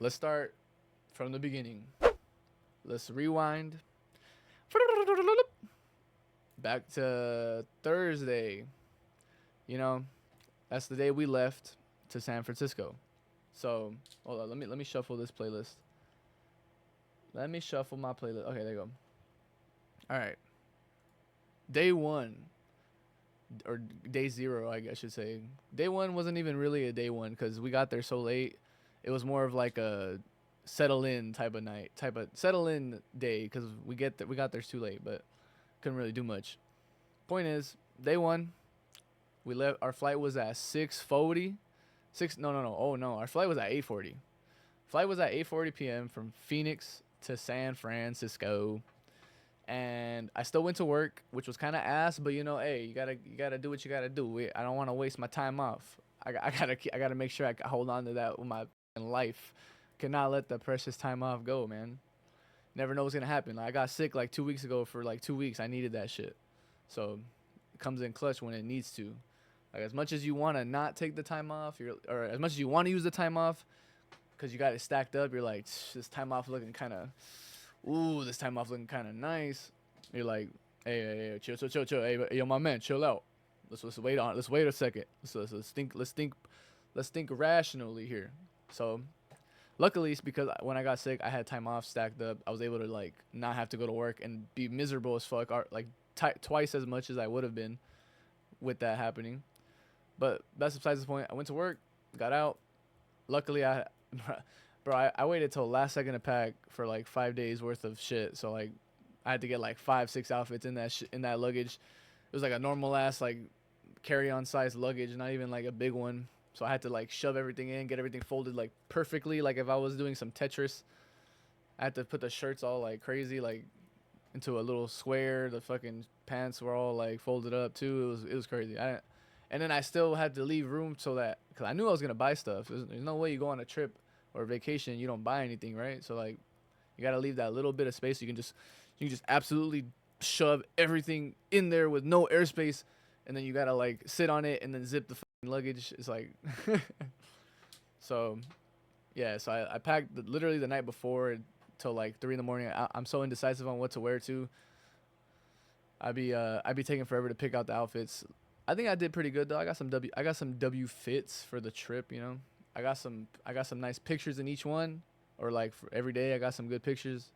let's start from the beginning. Let's rewind back to Thursday. You know, that's the day we left to San Francisco. So hold on, let me shuffle this playlist. Let me shuffle my playlist. Okay, there you go. All right, day one or day zero, I guess I should say. Day one wasn't even really a day one because we got there so late. It was more of like a settle in type of night, type of settle in day because we got there too late, but couldn't really do much. Point is, day one, we left. Our flight was at 6:40. Six no no no oh no, our flight was at 8:40. Flight was at 8:40 p.m. from Phoenix to San Francisco, and I still went to work, which was kind of ass. But hey, you gotta do what you gotta do. I don't want to waste my time off. I gotta make sure I hold on to that with my life. Cannot let the precious time off go, man. Never know what's gonna happen. Like, I got sick like 2 weeks ago for like 2 weeks. I needed that shit, so it comes in clutch when it needs to. Like, as much as you want to not take the time off, or as much as you want to use the time off, because you got it stacked up, you're like, this time off looking kind of, ooh, this time off looking kind of nice. You're like, hey, chill, hey, yo, my man, chill out. Let's wait on. Let's wait a second. Let's think rationally here. So, luckily, it's because when I got sick, I had time off stacked up. I was able to like not have to go to work and be miserable as fuck, or like twice as much as I would have been with that happening. But that's besides the point. I went to work, got out. Luckily, bro, I waited till last second to pack for like 5 days worth of shit. So like, I had to get like 5, 6 outfits in in that luggage. It was like a normal ass like carry-on size luggage, not even like a big one. So I had to like shove everything in, get everything folded like perfectly, like if I was doing some Tetris. I had to put the shirts all like crazy, like into a little square. The fucking pants were all like folded up too. It was crazy. And then I still had to leave room so that because I knew I was gonna buy stuff. There's no way you go on a trip or vacation you don't buy anything, right? So like you gotta leave that little bit of space. You can just absolutely shove everything in there with no airspace, and then you gotta like sit on it and then zip the fucking luggage. It's like so yeah. So I packed literally the night before till like 3 in the morning. I'm so indecisive on what to wear too. I'd be taking forever to pick out the outfits. I think I did pretty good though. I got some W fits for the trip. I got some nice pictures in each one, or like for every day I got some good pictures.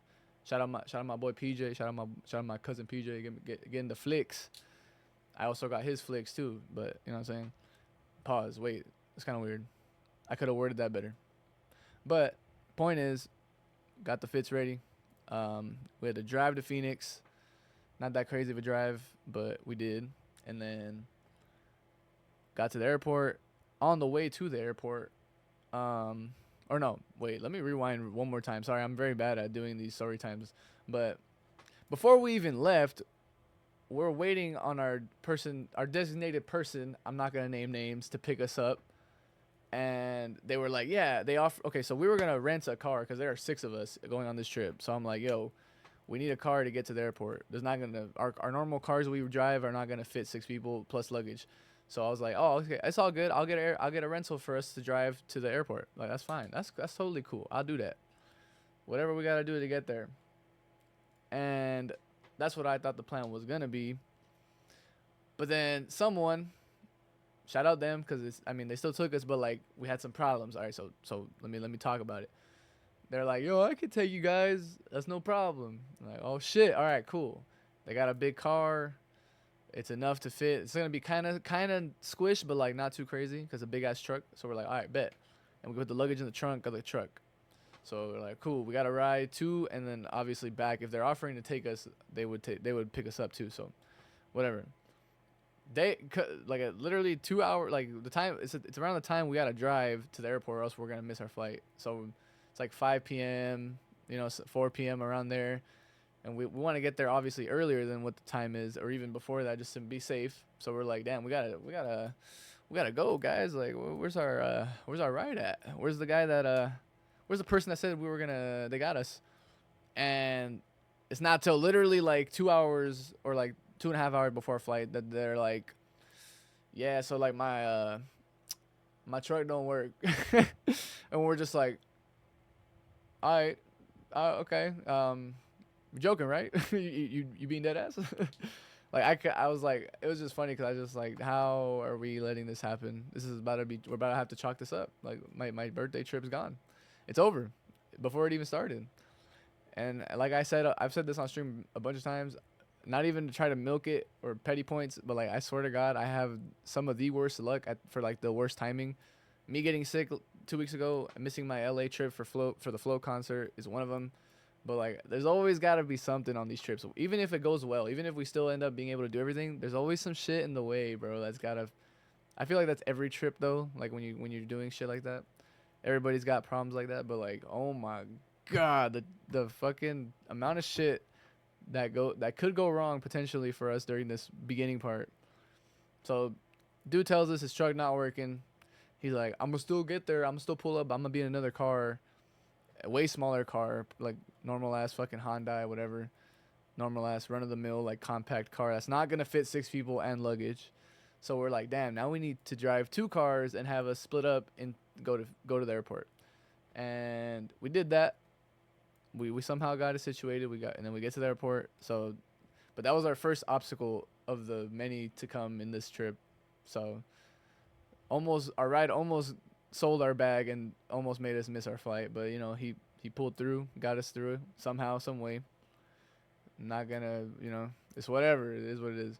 Shout out my boy PJ. Shout out my cousin PJ getting the flicks. I also got his flicks too, but you know what I'm saying. Pause. Wait, it's kind of weird. I could have worded that better. But point is, got the fits ready. We had to drive to Phoenix. Not that crazy of a drive, but we did. And then got to the airport. On the way to the airport, or no, wait, let me rewind one more time. Sorry, I'm very bad at doing these story times. But before we even left, we're waiting on our designated person. I'm not gonna name names to pick us up. And they were like, yeah, they offer. Okay, so we were gonna rent a car because there are 6 of us going on this trip. So I'm like, yo, we need a car to get to the airport. There's not gonna our normal cars we drive are not gonna fit 6 people plus luggage. So I was like, oh, okay, it's all good. I'll get a rental for us to drive to the airport. Like, that's fine. That's totally cool. I'll do that. Whatever we gotta do to get there. And that's what I thought the plan was gonna be. But then someone, shout out them because I mean they still took us, but like we had some problems. All right, so let me talk about it. They're like, yo, I could take you guys. That's no problem. I'm like, oh shit. All right, cool. They got a big car. It's enough to fit. It's gonna be kind of squished, but like not too crazy because a big ass truck. So we're like, all right, bet. And we put the luggage in the trunk of the truck. So we're like, cool. We got a ride too, and then obviously back. If they're offering to take us, they would pick us up too. So whatever. Like literally 2 hour like the time. It's around the time we gotta drive to the airport, or else we're gonna miss our flight. So it's like 5 p.m. 4 p.m. around there, and we want to get there obviously earlier than what the time is, or even before that, just to be safe. So we're like, damn, we gotta go, guys. Like, where's our ride at? Where's the person that said they got us? And it's not till literally like 2 hours or like 2.5 hours before flight that they're like, yeah, so like my truck don't work, and we're just like, All right. Okay. You're joking, right? You being dead ass? Like I was like, it was just funny because I just like, how are we letting this happen? This is about to be, we're about to have to chalk this up. Like my birthday trip's gone. It's over before it even started. And like I said, I've said this on stream a bunch of times. Not even to try to milk it or petty points, but like I swear to God, I have some of the worst luck for like the worst timing. Me getting sick 2 weeks ago, missing my LA trip for the Flow concert is one of them. But like, there's always got to be something on these trips. Even if it goes well, even if we still end up being able to do everything, there's always some shit in the way, bro. That's gotta. I feel like that's every trip though. Like when you're doing shit like that, everybody's got problems like that. But like, oh my god, the fucking amount of shit that could go wrong potentially for us during this beginning part. So, dude tells us his truck not working. He's like, I'm gonna still get there. I'm gonna still pull up. I'm gonna be in another car, a way smaller car, like normal ass fucking Hyundai, whatever, normal ass run of the mill like compact car that's not gonna fit 6 people and luggage. So we're like, damn, now we need to drive 2 cars and have us split up and go to the airport. And we did that. We somehow got it situated. And then we get to the airport. So, but that was our first obstacle of the many to come in this trip. So almost our ride almost sold our bag and almost made us miss our flight. But he pulled through, got us through it somehow, some way. Not gonna, it's whatever. It is what it is.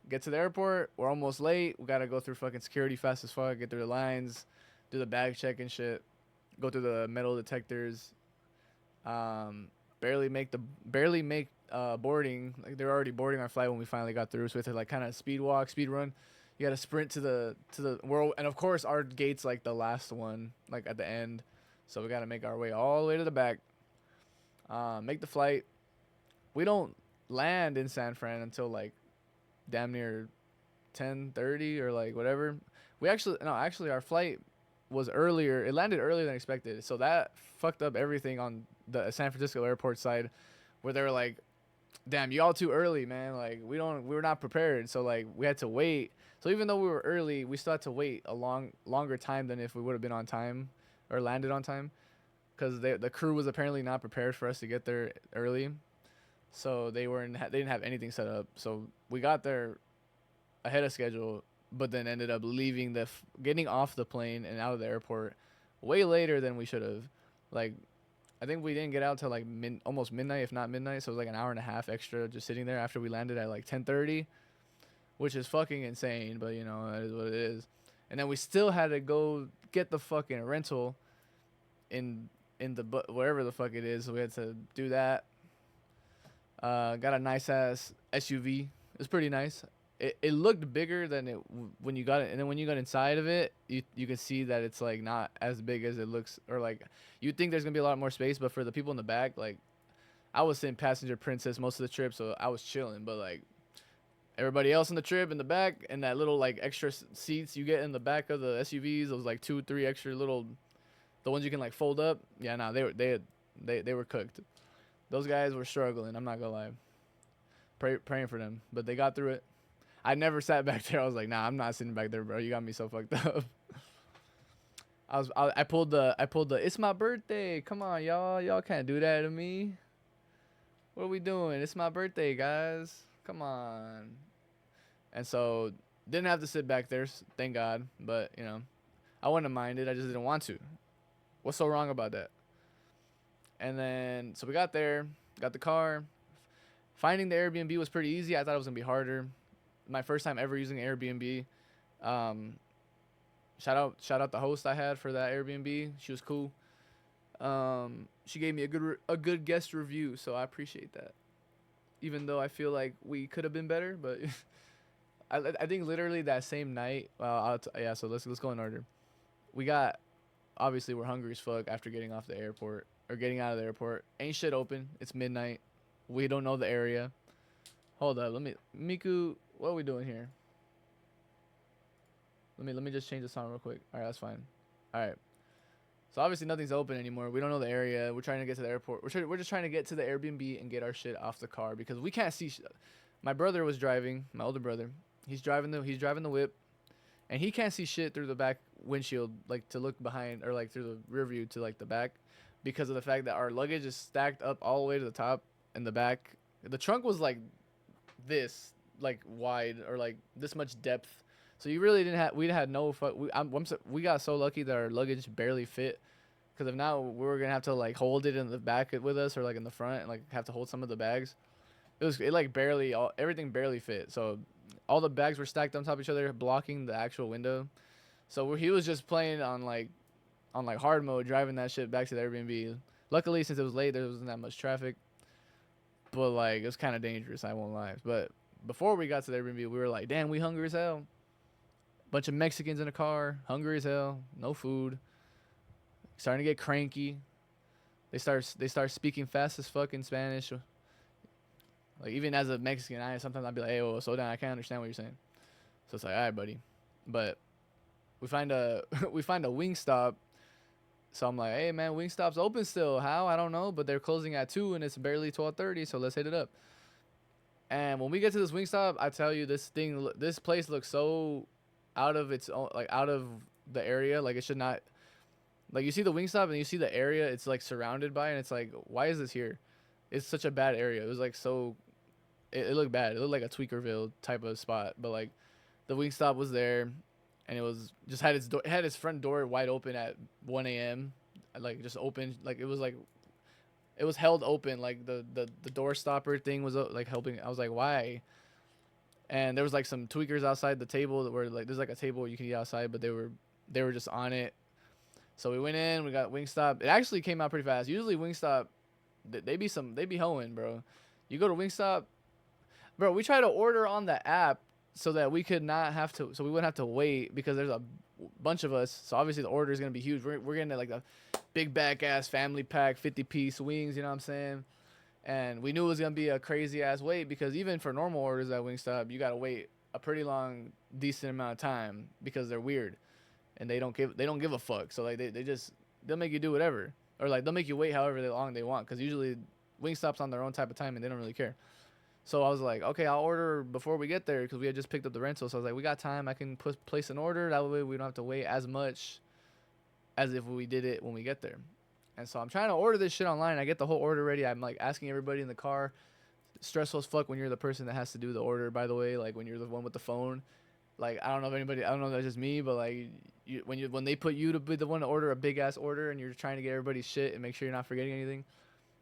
Get to the airport. We're almost late. We gotta go through fucking security fast as fuck. Get through the lines, do the bag check and shit. Go through the metal detectors. Barely make boarding. Like they're already boarding our flight when we finally got through. So we had to like kind of speed walk, speed run. You got to sprint to the world, and of course our gate's like the last one, like at the end. So we got to make our way all the way to the back. Make the flight. We don't land in San Fran until like damn near 10:30 or like whatever. Actually our flight was earlier. It landed earlier than expected. So that fucked up everything on the San Francisco airport side, where they were like, "Damn, you all too early, man. Like we were not prepared." So like we had to wait. So even though we were early, we still had to wait a longer time than if we would have been on time or landed on time, because the crew was apparently not prepared for us to get there early. So they didn't have anything set up. So we got there ahead of schedule, but then ended up leaving getting off the plane and out of the airport way later than we should have. Like, I think we didn't get out till like almost midnight, if not midnight. So it was like an hour and a half extra just sitting there after we landed at like 10:30, which is fucking insane. But that is what it is. And then we still had to go get the fucking rental in wherever the fuck it is. So we had to do that. Got a nice ass SUV. It's pretty nice. It looked bigger than when you got it, and then when you got inside of it, you can see that it's like not as big as it looks, or like you'd think there's gonna be a lot more space, but for the people in the back, like I was sitting passenger princess most of the trip, so I was chilling, but like everybody else on the trip in the back, and that little like extra seats you get in the back of the SUVs, those like 2-3 extra little, the ones you can like fold up. Yeah, nah, they were cooked. Those guys were struggling. I'm not gonna lie. Praying for them, but they got through it. I never sat back there. I was like, nah, I'm not sitting back there, bro. You got me so fucked up. I pulled the it's my birthday. Come on, y'all. Y'all can't do that to me. What are we doing? It's my birthday, guys. Come on. And so didn't have to sit back there, thank God. But I wouldn't have minded. I just didn't want to. What's so wrong about that? And then so we got there, got the car. Finding the Airbnb was pretty easy. I thought it was gonna be harder. My first time ever using Airbnb. Shout out the host I had for that Airbnb. She was cool. She gave me a good guest review, so I appreciate that. Even though I feel like we could have been better, but I think literally that same night. Yeah. So let's go in order. Obviously we're hungry as fuck after getting off the airport or getting out of the airport. Ain't shit open. It's midnight. We don't know the area. Hold up. Miku, what are we doing here? Let me just change the song real quick. All right, that's fine. All right. So obviously nothing's open anymore. We don't know the area. We're trying to get to the airport. We're just trying to get to the Airbnb and get our shit off the car because we can't see. My brother was driving. My older brother. He's driving the whip, and he can't see shit through the back windshield, like to look behind or like through the rear view to like the back, because of the fact that our luggage is stacked up all the way to the top and the back. The trunk was like this, like wide or like this much depth. So you really didn't have. We had no. We got so lucky that our luggage barely fit. Because if not, we were gonna have to like hold it in the back with us or like in the front and like have to hold some of the bags. It like barely everything barely fit. So all the bags were stacked on top of each other, blocking the actual window. So he was just playing on like hard mode, driving that shit back to the Airbnb. Luckily, since it was late, there wasn't that much traffic. But like it was kind of dangerous. I won't lie. But before we got to the Airbnb, we were like, damn, we hungry as hell. Bunch of Mexicans in the car, hungry as hell, no food. Starting to get cranky. They start speaking fast as fuck in Spanish. Like even as a Mexican, sometimes I'd be like, hey, whoa, slow down. I can't understand what you're saying. So it's like, all right, buddy. But we find a Wingstop. So I'm like, hey man, Wingstop's open still. How? I don't know, but they're closing at 2 and it's barely 12:30. So let's hit it up. And when we get to this Wingstop, I tell you, this place looks so out of its own, like out of the area. Like it should not. Like you see the Wingstop and you see the area it's like surrounded by, and it's like, why is this here? It's such a bad area. It was like so. It looked bad. It looked like a Tweakerville type of spot. But like, the Wingstop was there, and it was just had its front door wide open at 1 a.m. Like just open. Like it was held open. Like the door stopper thing was like helping. I was like, why? And there was like some tweakers outside the table that were like, there's like a table you can eat outside, but they were just on it. So we went in. We got Wingstop. It actually came out pretty fast. Usually Wingstop, they be hoeing, bro. You go to Wingstop. Bro, we try to order on the app so that we could not have to, so we wouldn't have to wait because there's a bunch of us. So obviously the order is going to be huge. We're getting like a big back ass family pack, 50-piece wings, you know what I'm saying? And we knew it was going to be a crazy ass wait because even for normal orders at Wingstop, you got to wait a pretty long, decent amount of time because they're weird and they don't give a fuck. So like they'll make you do whatever, or like they'll make you wait however long they want because usually Wingstop's on their own type of time and they don't really care. So I was like, okay, I'll order before we get there because we had just picked up the rental. So I was like, we got time. I can place an order. That way we don't have to wait as much as if we did it when we get there. And so I'm trying to order this shit online. I get the whole order ready. I'm like asking everybody in the car. Stressful as fuck when you're the person that has to do the order, by the way. Like when you're the one with the phone. Like I don't know if that's just me, but like when they put you to be the one to order a big ass order and you're trying to get everybody's shit and make sure you're not forgetting anything.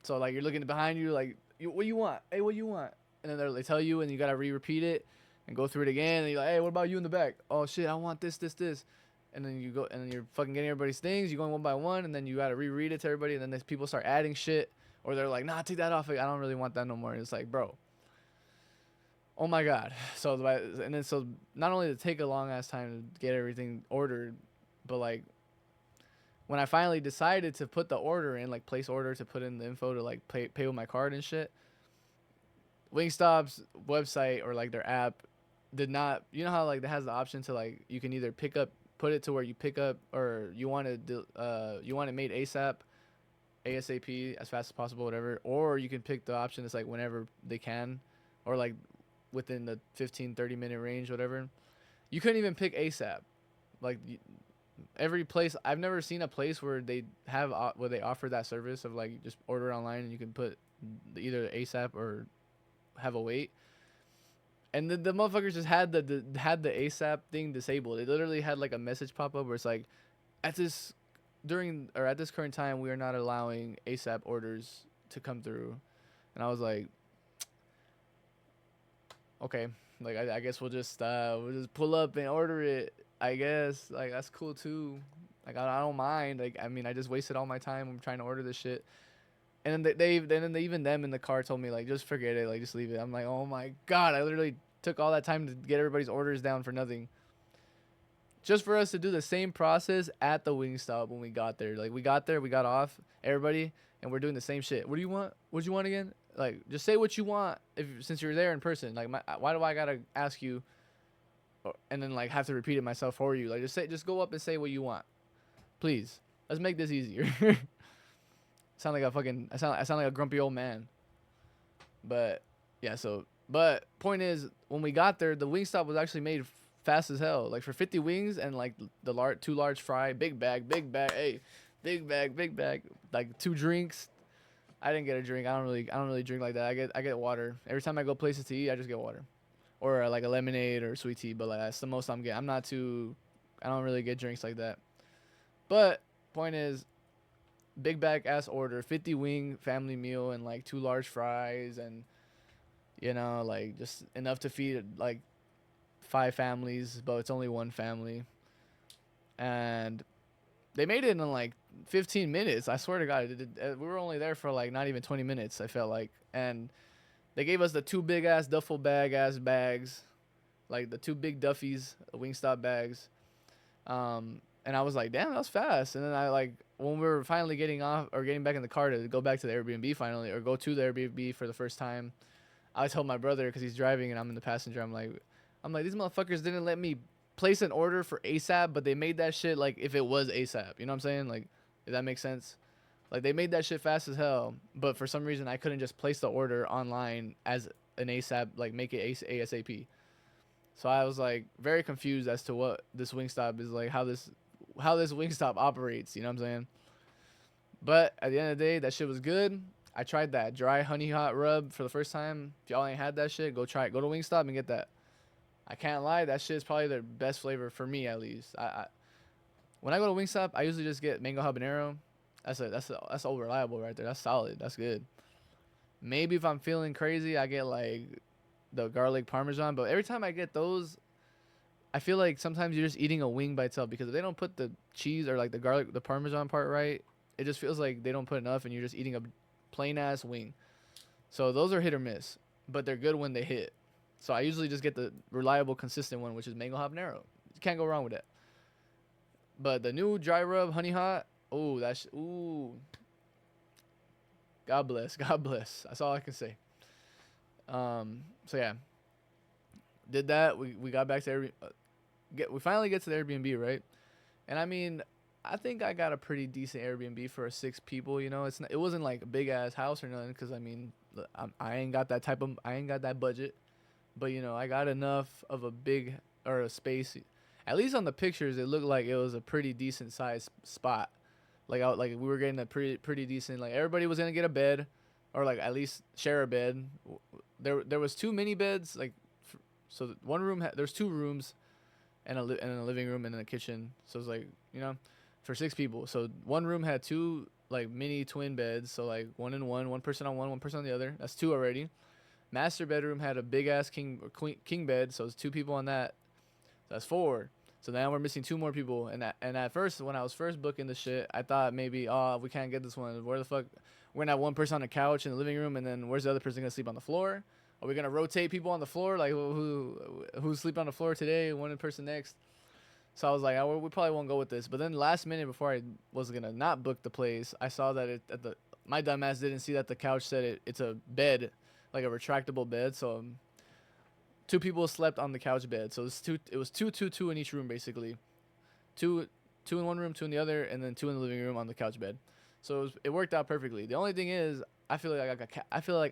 So like you're looking behind you like, what do you want? Hey, what do you want? And then they tell you, and you gotta repeat it, and go through it again. And you're like, hey, what about you in the back? Oh shit, I want this. And then you go, and then you're fucking getting everybody's things. You're going one by one, and then you gotta reread it to everybody. And then people start adding shit, or they're like, nah, take that off. I don't really want that no more. And it's like, bro, oh my god. So not only did it take a long ass time to get everything ordered, but like when I finally decided to put the order in, like place order to put in the info to like pay with my card and shit. Wingstop's website or like their app did not, you know how like it has the option to like you can either put it to where you pick up, or you want it made ASAP as fast as possible, whatever, or you can pick the option that's like whenever they can, or like within the 15-30 minute range, whatever. You couldn't even pick ASAP. Like every place, I've never seen a place where they offer that service of like just order online and you can put either ASAP or have a wait. And the motherfuckers just had the ASAP thing disabled. It literally had like a message pop up where it's like, at this current time, we are not allowing ASAP orders to come through. And I was like, okay, like I guess we'll just pull up and order it. I guess like that's cool too. Like I don't mind. Like I mean, I just wasted all my time. I'm trying to order this shit. And then even them in the car told me like, just forget it, like just leave it. I'm like, oh my god, I literally took all that time to get everybody's orders down for nothing. Just for us to do the same process at the Wingstop when we got there. Like we got there, we got off, everybody, and we're doing the same shit. What do you want? What you want again? Like just say what you want since you're there in person. Like why do I gotta ask you, and then like have to repeat it myself for you? Like just go up and say what you want, please. Let's make this easier. I sound like a grumpy old man. But yeah, but point is, when we got there, the Wingstop was actually made fast as hell. Like for 50 wings and like the two large fry, big bag, hey, big bag, like 2 drinks. I didn't get a drink. I don't really drink like that. I get water every time I go places to eat. I just get water, or like a lemonade or sweet tea. But like that's the most I'm getting. I'm not too. I don't really get drinks like that. But point is, big bag ass order, 50 wing family meal and like 2 large fries and like just enough to feed like 5 families, but it's only one family. And they made it in like 15 minutes. I swear to God, we were only there for like not even 20 minutes. I felt like, and they gave us the 2 big ass duffel bag ass bags, like the 2 big Duffies, Wingstop bags. And I was like, damn, that was fast. And then I like when we were finally getting off or getting back in the car to go back to the Airbnb finally, or go to the Airbnb for the first time, I told my brother because he's driving and I'm in the passenger. I'm like, these motherfuckers didn't let me place an order for ASAP, but they made that shit like if it was ASAP. You know what I'm saying? Like, if that makes sense. Like they made that shit fast as hell, but for some reason I couldn't just place the order online as an ASAP, like make it ASAP. So I was like very confused as to what this Wingstop is like, how this Wingstop operates. You know what I'm saying? But at the end of the day, that shit was good. I tried that dry honey hot rub for the first time. If y'all ain't had that shit, go try it. Go to Wingstop and get that. I can't lie, that shit is probably their best flavor for me at least. When I go to Wingstop, I usually just get mango habanero. That's all reliable right there. That's solid. That's good. Maybe if I'm feeling crazy, I get like the garlic parmesan. But every time I get those, I feel like sometimes you're just eating a wing by itself, because if they don't put the cheese or like the garlic, the parmesan part right, it just feels like they don't put enough and you're just eating a plain ass wing. So those are hit or miss, but they're good when they hit. So I usually just get the reliable, consistent one, which is mango habanero. You can't go wrong with that. But the new dry rub honey hot, ooh, ooh. God bless, God bless. That's all I can say. So yeah, did that. We got back to we finally get to the Airbnb, right? And I mean, I think I got a pretty decent Airbnb for 6 people. You know, it wasn't like a big ass house or nothing, because I mean, I ain't got that budget. But I got enough of a big or a space. At least on the pictures, it looked like it was a pretty decent sized spot. Like we were getting a pretty decent. Like everybody was gonna get a bed, or like at least share a bed. There was 2 mini beds. Like, so one room there's 2 rooms, and a living room and a kitchen. So it's like for 6 people. So one room had 2 like mini twin beds. So like one person on one person on the other. That's 2 already. Master bedroom had a big ass king bed, so it's 2 people on that. So that's 4. So now we're missing 2 more people. And at first, when I was first booking the shit, I thought maybe we can't get this one. Where the fuck? We're gonna have one person on the couch in the living room, and then where's the other person gonna sleep on the floor? Are we gonna rotate people on the floor? Like who's sleeping on the floor today? One person next. So I was like, we probably won't go with this. But then last minute, before I was gonna not book the place, I saw that my dumbass didn't see that the couch said it's a bed, like a retractable bed. So 2 people slept on the couch bed. So it was two in each room, basically. Two in one room, 2 in the other, and then 2 in the living room on the couch bed. So it worked out perfectly. The only thing is, I feel like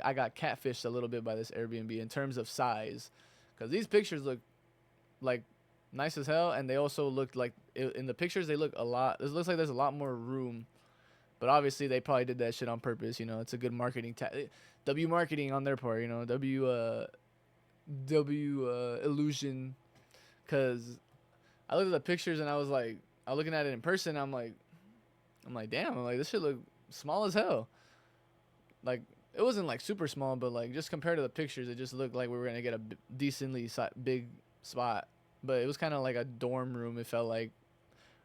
I got catfished a little bit by this Airbnb in terms of size, because these pictures look like nice as hell, and they also looked like in the pictures they look a lot. It looks like there's a lot more room. But obviously they probably did that shit on purpose. It's a good marketing W marketing on their part. W illusion. Cause I looked at the pictures and I was looking at it in person. I'm like, damn. I'm like, this shit look small as hell. Like, it wasn't like super small, but like just compared to the pictures, it just looked like we were gonna get a decently big spot. But it was kind of like a dorm room. It felt like,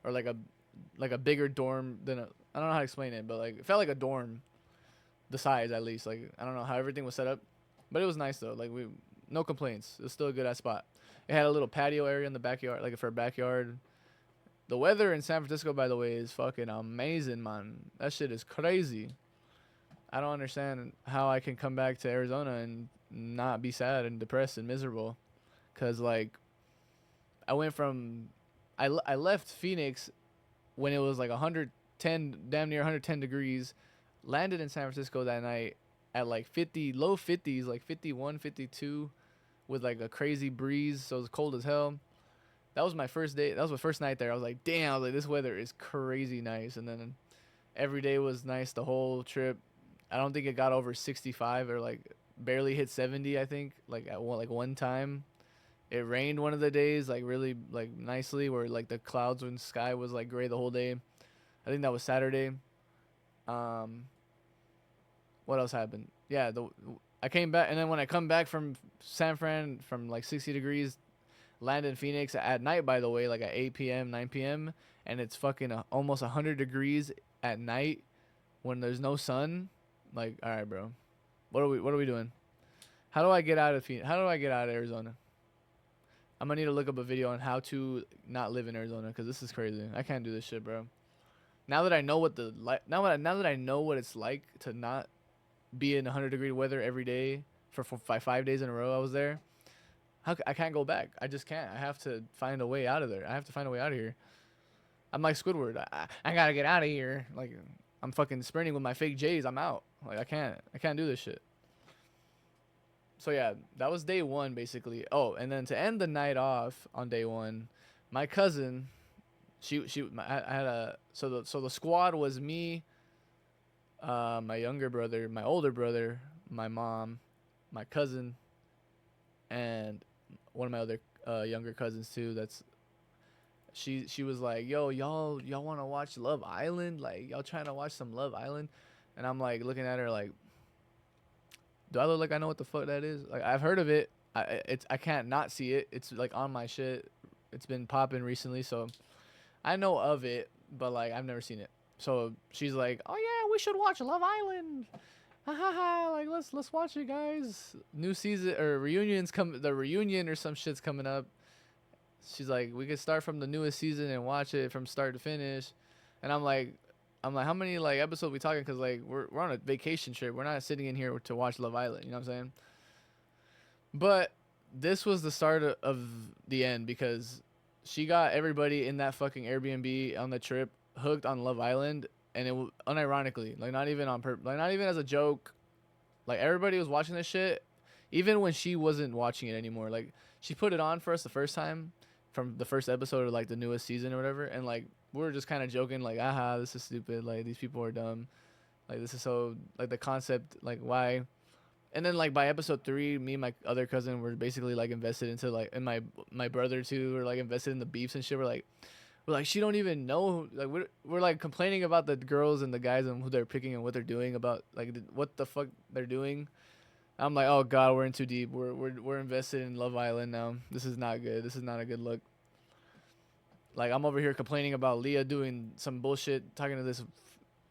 or like a bigger dorm than I don't know how to explain it, but like it felt like a dorm, the size at least. Like I don't know how everything was set up, but it was nice though. Like no complaints. It was still a good ass spot. It had a little patio area in the backyard, like for a backyard. The weather in San Francisco, by the way, is fucking amazing, man. That shit is crazy. I don't understand how I can come back to Arizona and not be sad and depressed and miserable, cause like I left Phoenix when it was like 110, damn near 110 degrees, landed in San Francisco that night at like low 50s, like 51, 52, with like a crazy breeze. So it was cold as hell. that was my first day. That was my first night there. I was like, damn, I was like, this weather is crazy nice. And then every day was nice the whole trip. I don't think it got over 65 or like barely hit 70. I think like at one time. It rained one of the days like really like nicely where like the clouds and sky was like gray the whole day. I think that was Saturday. Um, what else happened? Yeah, I came back, and then when I come back from San Fran from like 60 degrees, land in Phoenix at night, by the way, like at 8 p.m., 9 p.m., and it's fucking almost 100 degrees at night when there's no sun. Like, all right, bro, what are we doing? How do I get out of Phoenix? How do I get out of Arizona? I'm gonna need to look up a video on how to not live in Arizona because this is crazy. I can't do this shit, bro. Now that I know what now that I know what it's like to not be in 100-degree weather every day for 5 days in a row, I was there. I can't go back. I just can't. I have to find a way out of there. I have to find a way out of here. I'm like Squidward. I gotta get out of here. Like I'm fucking sprinting with my fake J's. I'm out. Like I can't do this shit. So yeah, that was day one basically. Oh, and then to end the night off on day one, my cousin, I had a so the squad was me, my younger brother, my older brother, my mom, my cousin, and one of my other younger cousins too. That's she was like, yo, y'all want to watch Love Island? Like y'all trying to watch some Love Island? And I'm like looking at her like, do I look like I know what the fuck that is? Like I've heard of it. I can't not see it. It's like on my shit. It's been popping recently, so I know of it, but like I've never seen it. So she's like, "Oh yeah, we should watch Love Island." Ha ha ha! Like let's watch it, guys. New season or reunions come. The reunion or some shit's coming up. She's like, we could start from the newest season and watch it from start to finish. And I'm like, how many like episodes we talking? Cause like we're on a vacation trip. We're not sitting in here to watch Love Island. You know what I'm saying? But this was the start of the end because she got everybody in that fucking Airbnb on the trip hooked on Love Island, and it unironically, like not even on like not even as a joke. Like everybody was watching this shit, even when she wasn't watching it anymore. Like she put it on for us the first time, from the first episode of like the newest season or whatever, and like we were just kind of joking, like, aha, this is stupid. Like these people are dumb. Like this is so like the concept, like why. And then like by episode 3, me and my other cousin were basically like invested into like, and my brother too were like invested in the beefs and shit. We're like she don't even know. Like we're like complaining about the girls and the guys and who they're picking and what they're doing about like what the fuck they're doing. I'm like, oh god, we're in too deep. We're invested in Love Island now. This is not good. This is not a good look. Like I'm over here complaining about Leah doing some bullshit, talking to this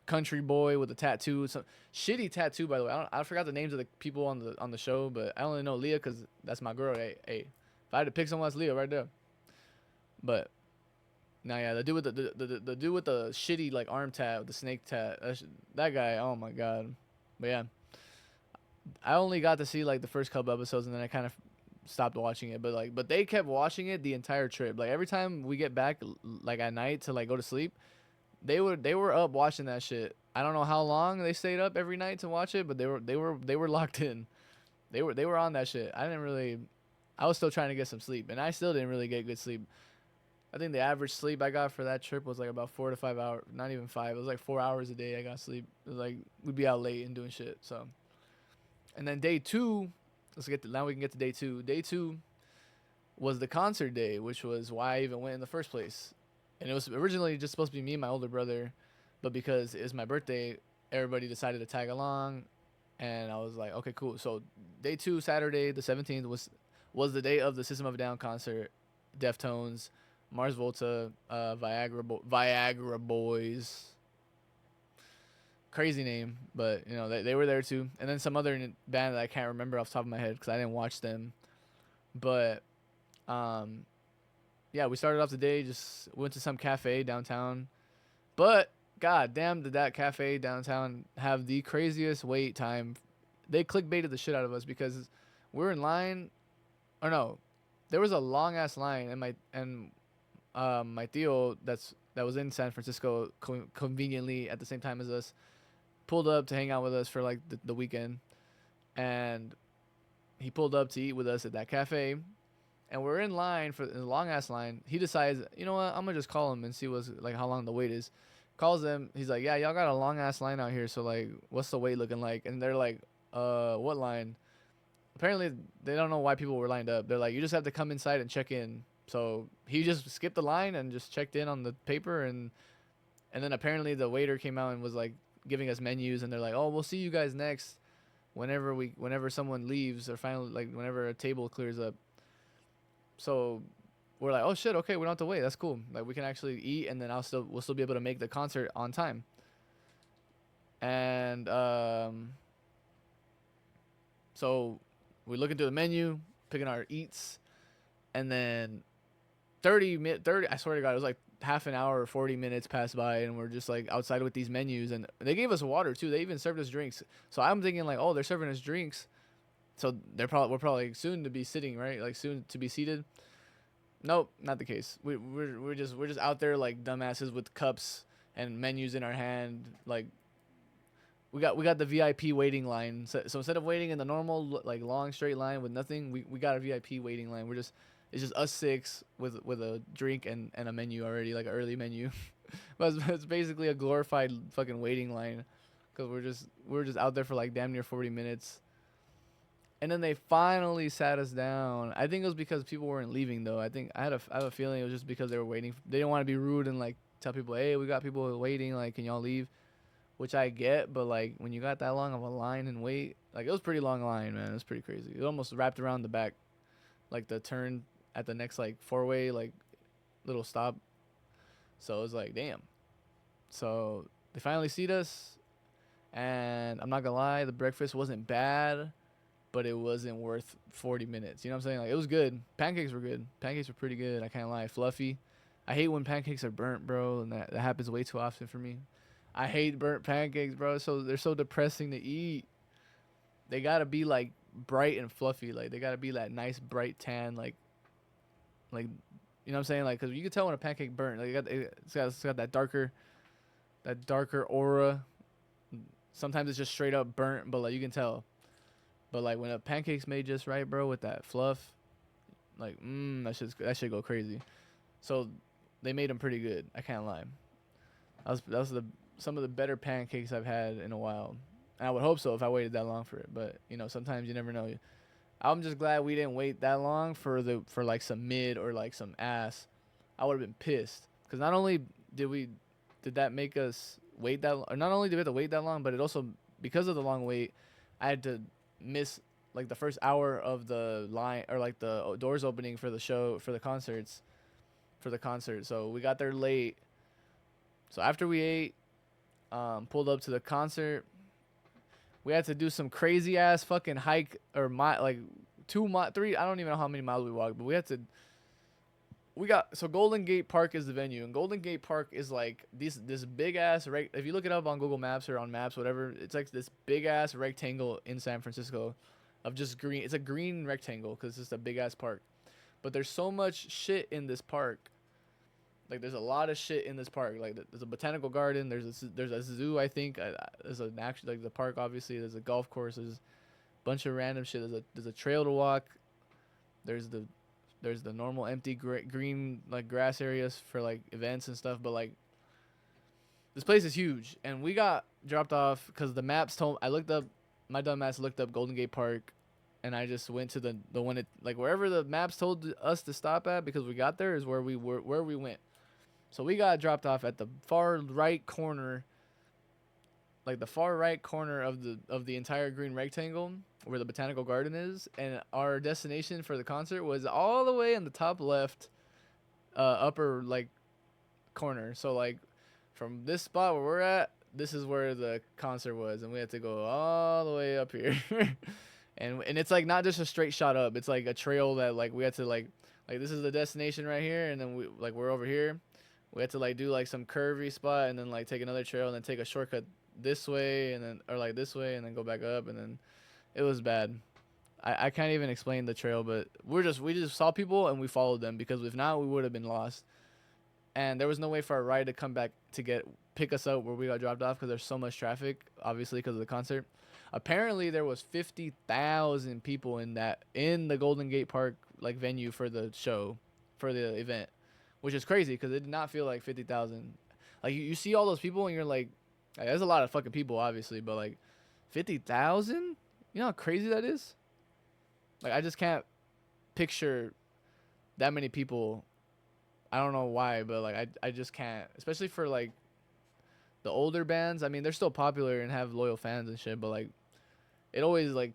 country boy with a tattoo, some shitty tattoo, by the way. I forgot the names of the people on the show, but I only know Leah because that's my girl. Hey, if I had to pick someone, that's Leah right there. But now, yeah, the dude with the dude with the shitty like arm tat, with the snake tat, that guy. Oh my god. But yeah, I only got to see like the first couple episodes, and then I kind of stopped watching it. But they kept watching it the entire trip. Like every time we get back, like at night to like go to sleep, they were up watching that shit. I don't know how long they stayed up every night to watch it, but they were locked in. They were on that shit. I was still trying to get some sleep, and I still didn't really get good sleep. I think the average sleep I got for that trip was like about 4 to 5 hours, not even 5. It was like 4 hours a day I got sleep. It was like we'd be out late and doing shit. So, and then day 2, now we can get to day 2. Day 2 was the concert day, which was why I even went in the first place. And it was originally just supposed to be me and my older brother, but because it's my birthday, everybody decided to tag along, and I was like, okay, cool. So day 2, Saturday the 17th was the day of the System of a Down concert, Deftones, Mars Volta, Viagra Boys. Crazy name, but you know they were there too, and then some other band that I can't remember off the top of my head because I didn't watch them, but yeah, we started off the day, just went to some cafe downtown. But god damn, did that cafe downtown have the craziest wait time. They clickbaited the shit out of us because we're in line, or no, there was a long ass line, and my tío that was in San Francisco conveniently at the same time as us pulled up to hang out with us for like the weekend, and he pulled up to eat with us at that cafe. and we're in line for the long ass line. He decides, you know what? I'm gonna just call him and see what's like how long the wait is. Calls them. He's like, yeah, y'all got a long ass line out here. So like, what's the wait looking like? And they're like, what line? Apparently, they don't know why people were lined up. They're like, you just have to come inside and check in. So he just skipped the line and just checked in on the paper, and then apparently the waiter came out and was like giving us menus, and they're like, oh, we'll see you guys next whenever someone leaves or finally like whenever a table clears up. So we're like, oh shit, okay, we don't have to wait. That's cool. Like we can actually eat, and then we'll still be able to make the concert on time. And so we look into the menu, picking our eats, and then 30, I swear to God, it was like half an hour or 40 minutes passed by, and we're just like outside with these menus, and they gave us water too. They even served us drinks. So I'm thinking like, oh, they're serving us drinks, so we're probably soon to be sitting, right? Like soon to be seated. Nope, not the case. We're just out there like dumbasses with cups and menus in our hand. Like we got the VIP waiting line. So instead of waiting in the normal like long straight line with nothing, we got a VIP waiting line. It's just us six with a drink and a menu already, like an early menu. But it's basically a glorified fucking waiting line, because we're just out there for like damn near 40 minutes. And then they finally sat us down. I think it was because people weren't leaving though. I have a feeling it was just because they were waiting. They didn't want to be rude and like tell people, hey, we got people waiting. Like, can y'all leave? Which I get, but like when you got that long of a line and wait, like it was a pretty long line, man. It was pretty crazy. It almost wrapped around the back, like the turn at the next like four-way like little stop. So it was like, damn. So they finally seat us, and I'm not gonna lie, the breakfast wasn't bad, but it wasn't worth 40 minutes. You know what I'm saying? Like it was good. Pancakes were good. Pancakes were pretty good. I can't lie. Fluffy. I hate when pancakes are burnt, bro, and that happens way too often for me. I hate burnt pancakes, bro. So they're so depressing to eat. They gotta be like bright and fluffy. Like they gotta be that nice bright tan, like you know what I'm saying? Like, cause you can tell when a pancake burnt. Like it's got that darker aura. Sometimes it's just straight up burnt, but like you can tell. But like when a pancake's made just right, bro, with that fluff, like that should go crazy. So they made them pretty good. I can't lie. That was some of the better pancakes I've had in a while. And I would hope so if I waited that long for it. But you know, sometimes you never know. I'm just glad we didn't wait that long for like some mid or like some ass. I would have been pissed, because not only did that make us wait that, or not only did we have to wait that long, but it also, because of the long wait, I had to miss like the first hour of the line, or like the doors opening for the show, for the concert. So we got there late. So after we ate, pulled up to the concert, we had to do some crazy ass fucking hike, or like 3, I don't even know how many miles we walked, but so Golden Gate Park is the venue, and Golden Gate Park is like this big ass if you look it up on Google Maps or on Maps, whatever, it's like this big ass rectangle in San Francisco of just green. It's a green rectangle because it's a big ass park, but there's so much shit in this park. Like there's a lot of shit in this park. Like there's a botanical garden. There's a zoo. I think there's an actual, like the park. Obviously, there's a golf course. There's a bunch of random shit. There's a trail to walk. There's the normal empty green like grass areas for like events and stuff. But like this place is huge, and we got dropped off because the maps told. My dumb ass looked up Golden Gate Park, and I just went to the one like wherever the maps told us to stop at, because we got there is where we went. So we got dropped off at the far right corner, like the far right corner of the entire green rectangle where the botanical garden is, and our destination for the concert was all the way in the top left, upper like corner. So like from this spot where we're at, this is where the concert was, and we had to go all the way up here. and it's like not just a straight shot up. It's like a trail that like we had to like this is the destination right here, and then we're over here. We had to like do like some curvy spot, and then like take another trail, and then take a shortcut this way, and then or like this way, and then go back up, and then it was bad. I can't even explain the trail, but we just saw people and we followed them, because if not we would have been lost. And there was no way for our ride to come back to pick us up where we got dropped off, because there's so much traffic, obviously because of the concert. Apparently there was 50,000 people in the Golden Gate Park like venue for the show, for the event, which is crazy because it did not feel like 50,000. Like you see all those people and you're like, there's a lot of fucking people obviously, but like 50,000, you know how crazy that is. Like I just can't picture that many people. I don't know why, but like I just can't, especially for like the older bands. I mean, they're still popular and have loyal fans and shit, but like it always like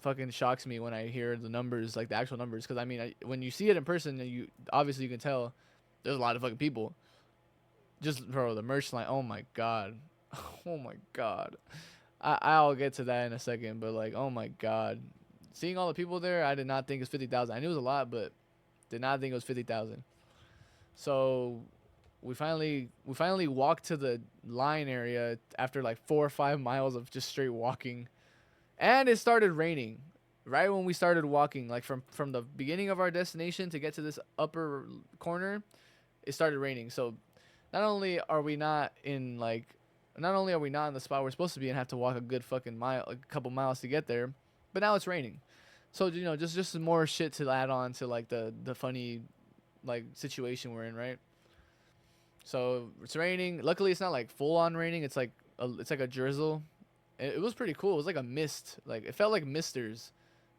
fucking shocks me when I hear the numbers, like the actual numbers, because I mean, when you see it in person, you obviously you can tell there's a lot of fucking people. Just bro, the merch line. Oh my god, oh my god. I'll get to that in a second, but like, oh my god, seeing all the people there, I did not think it was 50,000. I knew it was a lot, but did not think it was 50,000. So we finally walked to the line area after like 4 or 5 miles of just straight walking, and it started raining right when we started walking. Like from the beginning of our destination to get to this upper corner, it started raining. So not only are we not in like, not only are we not in the spot we're supposed to be and have to walk a good fucking mile, a couple miles to get there, but now it's raining. So you know, just some more shit to add on to like the funny like situation we're in, right? So it's raining. Luckily, it's not like full on raining. It's like a drizzle. It was pretty cool. It was like a mist. Like it felt like misters,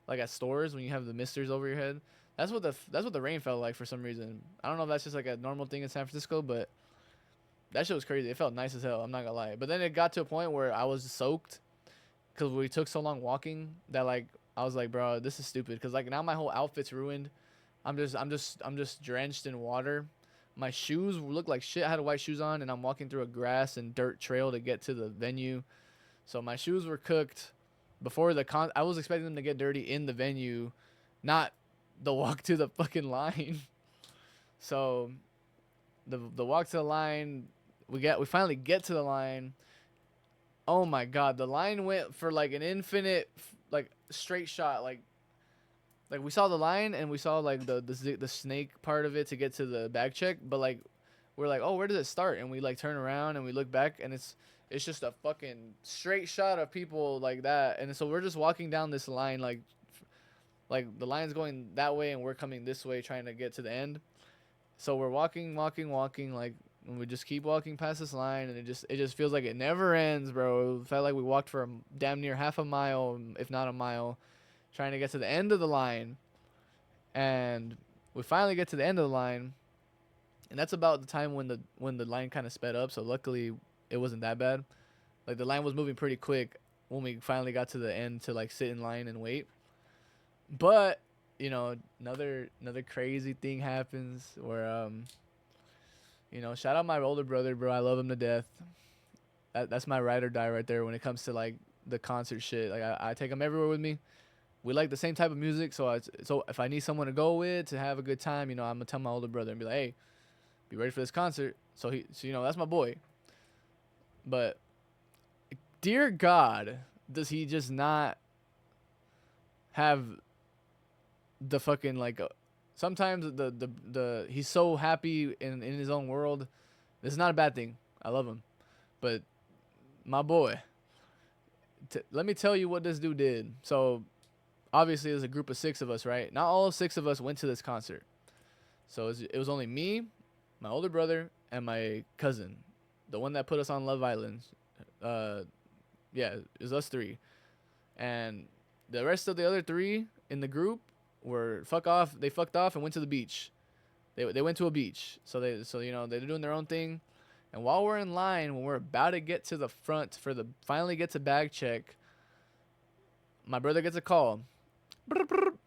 like at stores when you have the misters over your head. That's what the rain felt like for some reason. I don't know if that's just like a normal thing in San Francisco, but that shit was crazy. It felt nice as hell. I'm not gonna lie. But then it got to a point where I was soaked because we took so long walking that like I was like, bro, this is stupid. Because like now my whole outfit's ruined. I'm just drenched in water. My shoes look like shit. I had white shoes on, and I'm walking through a grass and dirt trail to get to the venue. So my shoes were cooked before I was expecting them to get dirty in the venue, not the walk to the fucking line. So the walk to the line, we finally get to the line. Oh my god, the line went for like an infinite like straight shot. Like we saw the line and we saw like the snake part of it to get to the bag check, but like we're like, oh, where does it start? And we like turn around and we look back and it's just a fucking straight shot of people like that. And so we're just walking down this line like the line's going that way and we're coming this way trying to get to the end. So we're walking like, and we just keep walking past this line and it just feels like it never ends, bro. It felt like we walked for damn near half a mile, if not a mile, trying to get to the end of the line. And we finally get to the end of the line, and that's about the time when the line kind of sped up. So luckily it wasn't that bad. Like the line was moving pretty quick when we finally got to the end to like sit in line and wait. But you know, another crazy thing happens where you know, shout out my older brother, bro. I love him to death. That's my ride or die right there when it comes to like the concert shit. Like I take him everywhere with me. We like the same type of music, so if I need someone to go with to have a good time, you know, I'm gonna tell my older brother and be like, hey, be ready for this concert. So you know, that's my boy. But dear God, does he just not have the fucking like? Sometimes the he's so happy in his own world. This is not a bad thing. I love him, but my boy. Let me tell you what this dude did. So obviously there's a group of 6 of us, right? Not all 6 of us went to this concert. So it was only me, my older brother, and my cousin, the one that put us on Love Island. Yeah, it was us 3. And the rest of the other 3 in the group were fuck off. They fucked off and went to the beach. They went to a beach. So you know, they're doing their own thing. And while we're in line, when we're about to get to the front finally get to bag check, my brother gets a call.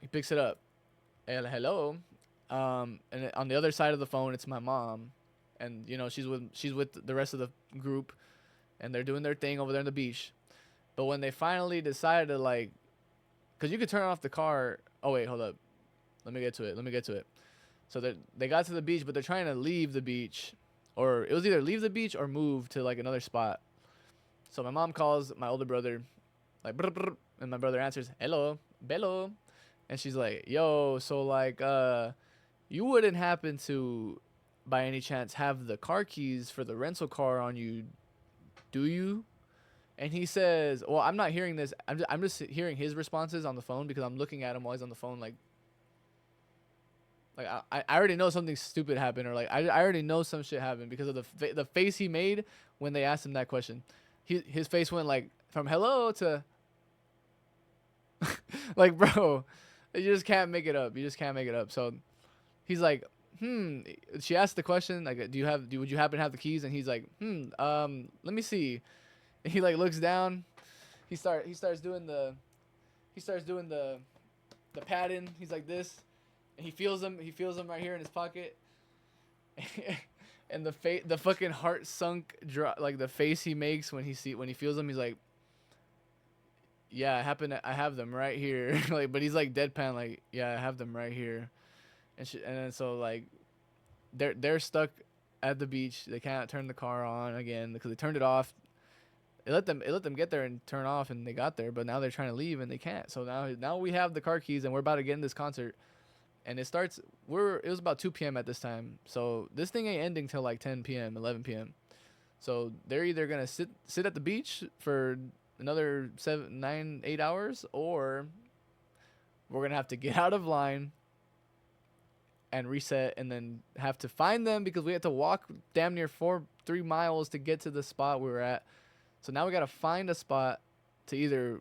He picks it up. Hello. And on the other side of the phone, it's my mom, and you know she's with the rest of the group, and they're doing their thing over there on the beach. But when they finally decided to like, cause you could turn off the car. Oh wait, hold up. Let me get to it. So they got to the beach, but they're trying to leave the beach, or it was either leave the beach or move to like another spot. So my mom calls my older brother, like, and my brother answers, hello, bello. And she's like, yo, so like, you wouldn't happen to, by any chance, have the car keys for the rental car on you, do you? And he says, well, I'm not hearing this. I'm just hearing his responses on the phone because I'm looking at him while he's on the phone, like, Like I already know something stupid happened, or like I already know some shit happened because of the face he made when they asked him that question. His face went like from hello to like, bro, you just can't make it up. You just can't make it up. So he's like, She asked the question like, would you happen to have the keys? And he's like, let me see. And he like looks down. He starts doing the padding. He's like this, and he feels them. He feels them right here in his pocket. And the fucking heart sunk like the face he makes when he feels them. He's like, yeah, I have them right here. Like, but he's like deadpan, like, yeah, I have them right here. And then so like they're stuck at the beach. They can't turn the car on again because they turned it off. It let them get there and turn off, and they got there, but now they're trying to leave and they can't. So now we have the car keys and we're about to get in this concert. And it was about 2 p.m. at this time. So this thing ain't ending till like 10 p.m., 11 p.m. So they're either going to sit at the beach for another 7, 9, 8 hours, or we're going to have to get out of line and reset and then have to find them because we had to walk damn near 3 miles to get to the spot we were at. So now we got to find a spot to either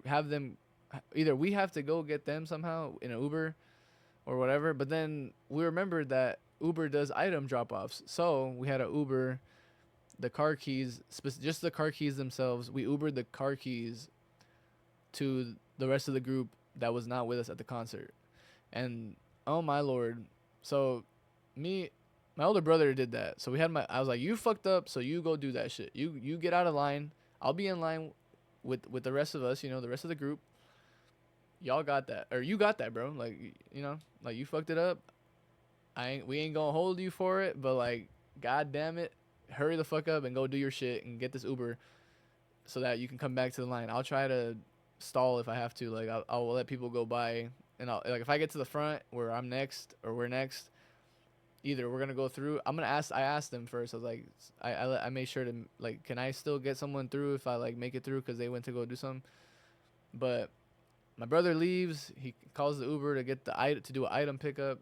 we have to go get them somehow in an Uber or whatever. But then we remembered that Uber does item drop-offs. So we had to Uber the car keys, just the car keys themselves. We Ubered the car keys to the rest of the group that was not with us at the concert. And oh my Lord. So my older brother did that. So I was like, you fucked up, so you go do that shit. You get out of line. I'll be in line with the rest of us, the rest of the group. Y'all got that. Or you got that, bro. Like, like you fucked it up. We ain't gonna hold you for it, but like, god damn it, hurry the fuck up and go do your shit and get this Uber so that you can come back to the line. I'll try to stall if I have to. Like, I'll let people go by, and if I get to the front where I'm next or we're next, either we're gonna go through. I asked them first. I was like, I made sure to like, can I still get someone through if I like make it through because they went to go do something. But my brother leaves. He calls the Uber to do an item pickup.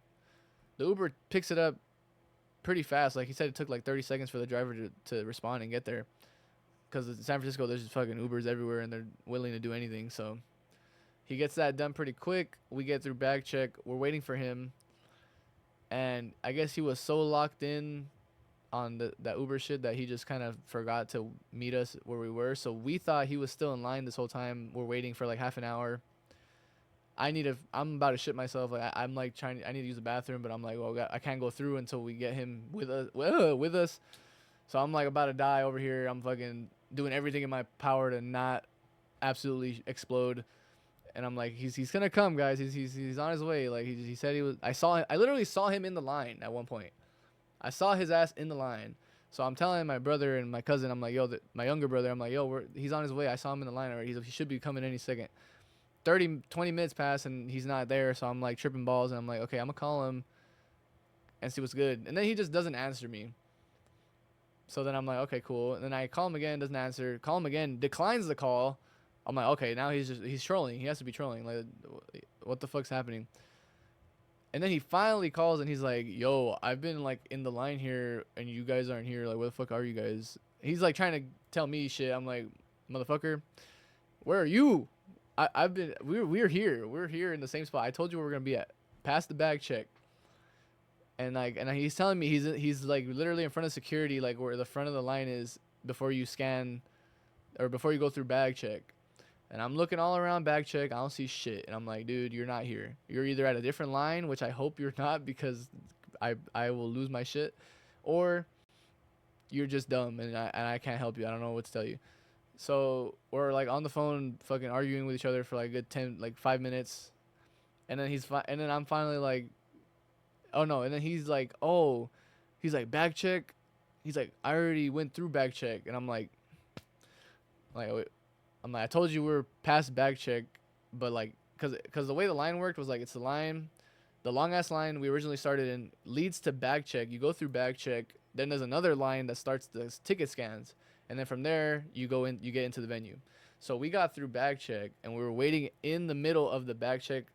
The Uber picks it up pretty fast. Like he said, it took like 30 seconds for the driver to respond and get there. Because in San Francisco, there's just fucking Ubers everywhere, and they're willing to do anything. So he gets that done pretty quick. We get through bag check. We're waiting for him. And I guess he was so locked in on that Uber shit that he just kind of forgot to meet us where we were. So we thought he was still in line this whole time. We're waiting for like half an hour. I'm about to shit myself. Like I'm like I need to use the bathroom, but I'm like, well, I can't go through until we get him with us. So I'm like about to die over here. I'm fucking doing everything in my power to not absolutely explode. And I'm like, he's gonna come, guys. He's on his way. Like he said he was. I literally saw him in the line at one point. I saw his ass in the line. So I'm telling my brother and my cousin, I'm like, yo, my younger brother, I'm like, yo, he's on his way. I saw him in the line already. He should be coming any second. 20 minutes pass and he's not there. So I'm like tripping balls and I'm like, okay, I'm gonna call him and see what's good. And then he just doesn't answer me. So then I'm like, okay, cool. And then I call him again, doesn't answer. Call him again, declines the call. I'm like, okay, now he's trolling. He has to be trolling. Like, what the fuck's happening? And then he finally calls and he's like, yo, I've been like in the line here and you guys aren't here. Like, where the fuck are you guys? He's like trying to tell me shit. I'm like, motherfucker, where are you? We're here. We're here in the same spot. I told you where we're gonna be at. Past the bag check. And he's telling me he's like literally in front of security, like where the front of the line is before you scan or before you go through bag check. And I'm looking all around bag check. I don't see shit. And I'm like, dude, you're not here. You're either at a different line, which I hope you're not because I will lose my shit, or you're just dumb and I can't help you. I don't know what to tell you. So we're like on the phone fucking arguing with each other for like a good 5 minutes. And then and then I'm finally like, oh no. And then he's like, bag check. He's like, I already went through bag check. And I'm like, I told you we're past bag check, but like, cause the way the line worked was like, it's the line, the long ass line we originally started in leads to bag check. You go through bag check. Then there's another line that starts the ticket scans. And then from there, you get into the venue. So we got through bag check and we were waiting in the middle of the bag check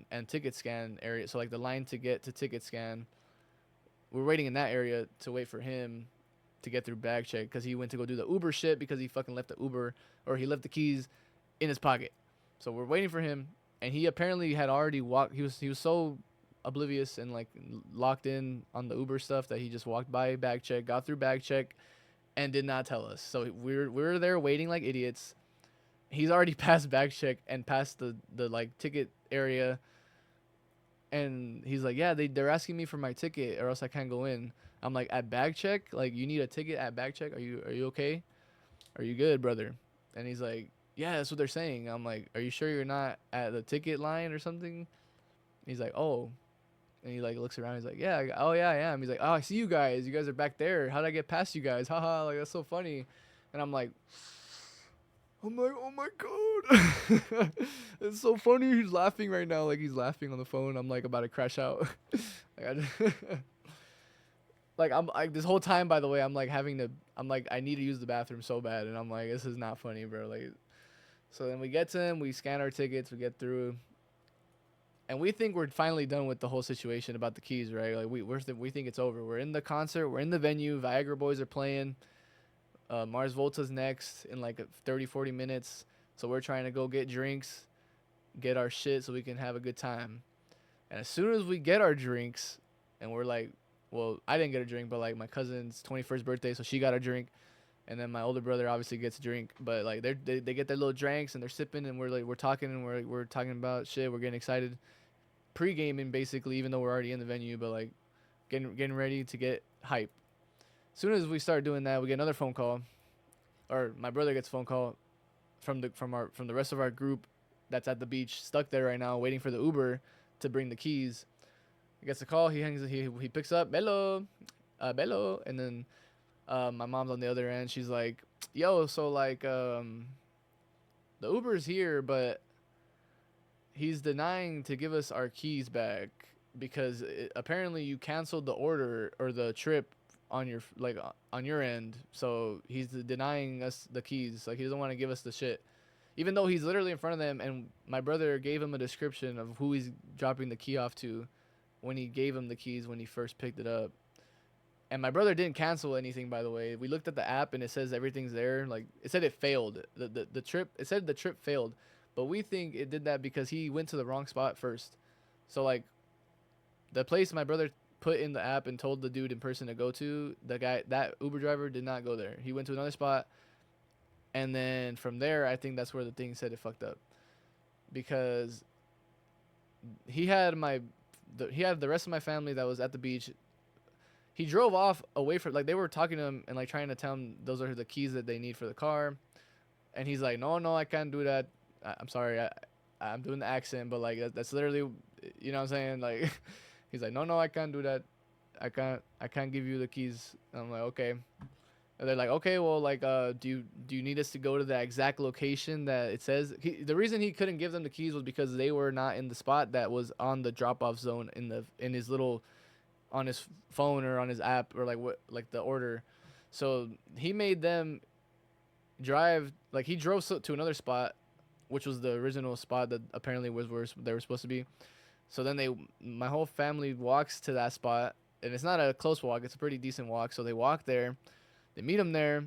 and ticket scan area. So like the line to get to ticket scan, we're waiting in that area to wait for him to get through bag check because he went to go do the Uber shit because he fucking left the Uber or he left the keys in his pocket. So we're waiting for him, and he apparently had already walked. He was so oblivious and like locked in on the Uber stuff that he just walked by bag check, got through bag check, and did not tell us. So we're there waiting like idiots. He's already passed bag check and passed the like ticket area, and he's like, yeah, they're asking me for my ticket or else I can't go in. I'm like, at bag check, like you need a ticket at bag check. Are you okay? Are you good, brother? And he's like, yeah, that's what they're saying. I'm like, are you sure you're not at the ticket line or something? He's like, oh. And he like looks around. He's like, yeah, oh yeah, I am. He's like, oh, I see you guys. You guys are back there. How did I get past you guys? Haha, like that's so funny. And I'm like, oh my god, it's so funny. He's laughing right now, like he's laughing on the phone. I'm like about to crash out. Like, like I'm like this whole time. By the way, I'm like I'm like I need to use the bathroom so bad, and I'm like this is not funny, bro. Like, so then we get to him. We scan our tickets. We get through. And we think we're finally done with the whole situation about the keys, right? Like we think it's over. We're in the concert. We're in the venue. Viagra Boys are playing. Mars Volta's next in like 30, 40 minutes. So we're trying to go get drinks, get our shit so we can have a good time. And as soon as we get our drinks, and we're like, well, I didn't get a drink, but like my cousin's 21st birthday, so she got a drink. And then my older brother obviously gets a drink, but like they get their little drinks and they're sipping, and we're talking, and we're talking about shit. We're getting excited, pre-gaming basically, even though we're already in the venue, but like getting ready to get hype. As soon as we start doing that, we get another phone call, or my brother gets a phone call from the rest of our group that's at the beach, stuck there right now, waiting for the Uber to bring the keys. He gets a call. He picks up, bello, and then my mom's on the other end. She's like, yo, so like the Uber's here, but he's denying to give us our keys back because apparently you canceled the order or the trip on your end. So he's denying us the keys. Like he doesn't want to give us the shit, even though he's literally in front of them. And my brother gave him a description of who he's dropping the key off to when he gave him the keys when he first picked it up. And my brother didn't cancel anything, by the way. We looked at the app and it says everything's there. Like it said it failed. The trip, it said the trip failed. But we think it did that because he went to the wrong spot first. So like the place my brother put in the app and told the dude in person to go to, that Uber driver did not go there. He went to another spot. And then from there, I think that's where the thing said it fucked up. Because he had the rest of my family that was at the beach. He drove off away from, like, they were talking to him and like trying to tell him those are the keys that they need for the car. And he's like, no, I can't do that. I'm sorry. I'm doing the accent, but like that's literally, you know what I'm saying? Like, he's like, no, I can't do that. I can't give you the keys. And I'm like, okay. And they're like, okay, well, like, do you need us to go to the exact location that it says? The reason he couldn't give them the keys was because they were not in the spot that was on the drop-off zone in his little, on his phone or on his app or like what, like the order. So he made them drive, like he drove to another spot, which was the original spot that apparently was where they were supposed to be. So then my whole family walks to that spot, and it's not a close walk, it's a pretty decent walk. So they walk there. They meet him there,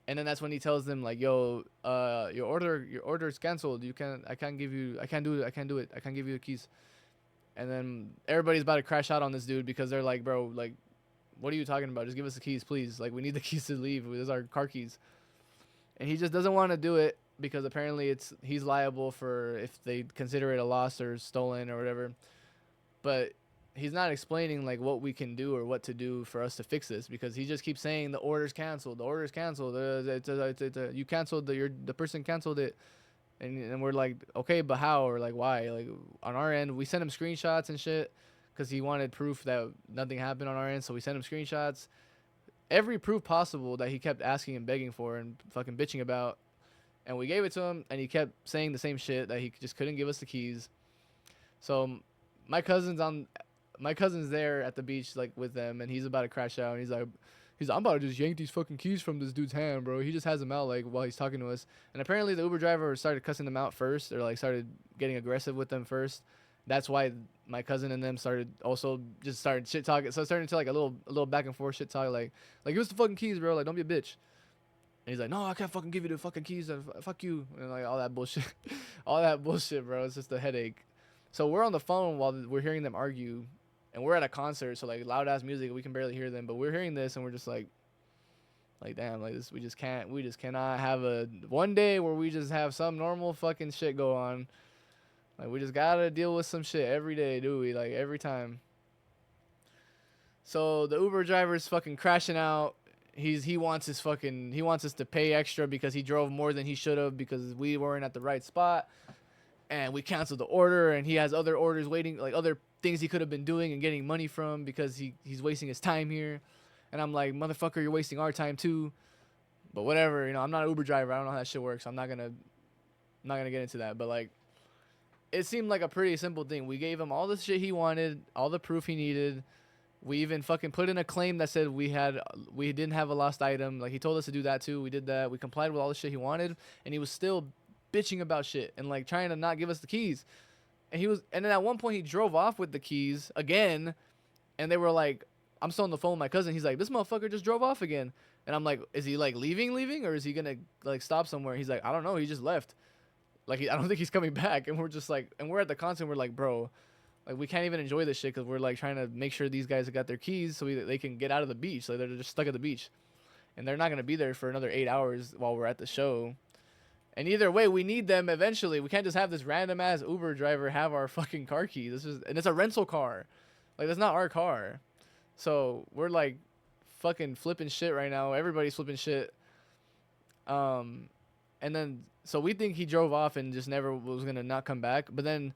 and then that's when he tells them like, "Yo, your order is canceled. I can't do it. I can't give you the keys." And then everybody's about to crash out on this dude because they're like, "Bro, like, what are you talking about? Just give us the keys, please. Like, we need the keys to leave. Those are our car keys." And he just doesn't want to do it because apparently he's liable for if they consider it a loss or stolen or whatever. But he's not explaining like what we can do or what to do for us to fix this because he just keeps saying the order's canceled. The order's canceled. You canceled the person canceled it, and we're like, okay, but how or like why? Like on our end, we sent him screenshots and shit because he wanted proof that nothing happened on our end. So we sent him screenshots, every proof possible that he kept asking and begging for and fucking bitching about, and we gave it to him, and he kept saying the same shit that he just couldn't give us the keys. So my cousin's there at the beach, like, with them, and he's about to crash out, and he's like, I'm about to just yank these fucking keys from this dude's hand, bro. He just has them out, like, while he's talking to us. And apparently the Uber driver started cussing them out first, or, like, started getting aggressive with them first. that's why my cousin and them started shit talking. So it started into like a little back and forth shit talk. Like give us the fucking keys, bro. Like don't be a bitch. And he's like, no, I can't fucking give you the fucking keys. Fuck you. And like all that bullshit. All that bullshit, bro. It's just a headache. So we're on the phone while we're hearing them argue. And we're at a concert. So like loud ass music. We can barely hear them. But we're hearing this and we're just like damn, like this. We just cannot have a one day where we just have some normal fucking shit go on. Like we just gotta deal with some shit every day, do we? Like every time. So the Uber driver's fucking crashing out. He wants us to pay extra because he drove more than he should have because we weren't at the right spot, and we canceled the order, and he has other orders waiting, like other things he could have been doing and getting money from because he's wasting his time here. And I'm like, motherfucker, you're wasting our time too. But whatever, I'm not an Uber driver. I don't know how that shit works. I'm not gonna get into that. But like, it seemed like a pretty simple thing. We gave him all the shit he wanted, all the proof he needed. We even fucking put in a claim that said we didn't have a lost item. Like he told us to do that too. We did that. We complied with all the shit he wanted, and he was still bitching about shit and like trying to not give us the keys. And then at one point he drove off with the keys again, and they were like, I'm still on the phone with my cousin. He's like, this motherfucker just drove off again. And I'm like, is he like leaving, or is he gonna like stop somewhere? He's like, I don't know. He just left. Like I don't think he's coming back. And we're just like, and we're at the concert. And we're like, bro, like we can't even enjoy this shit because we're like trying to make sure these guys got their keys so they can get out of the beach. Like they're just stuck at the beach, and they're not gonna be there for another 8 hours while we're at the show. And either way, we need them eventually. We can't just have this random ass Uber driver have our fucking car keys. And it's a rental car, like that's not our car. So we're like fucking flipping shit right now. Everybody's flipping shit. And then so we think he drove off and just never was gonna not come back. But then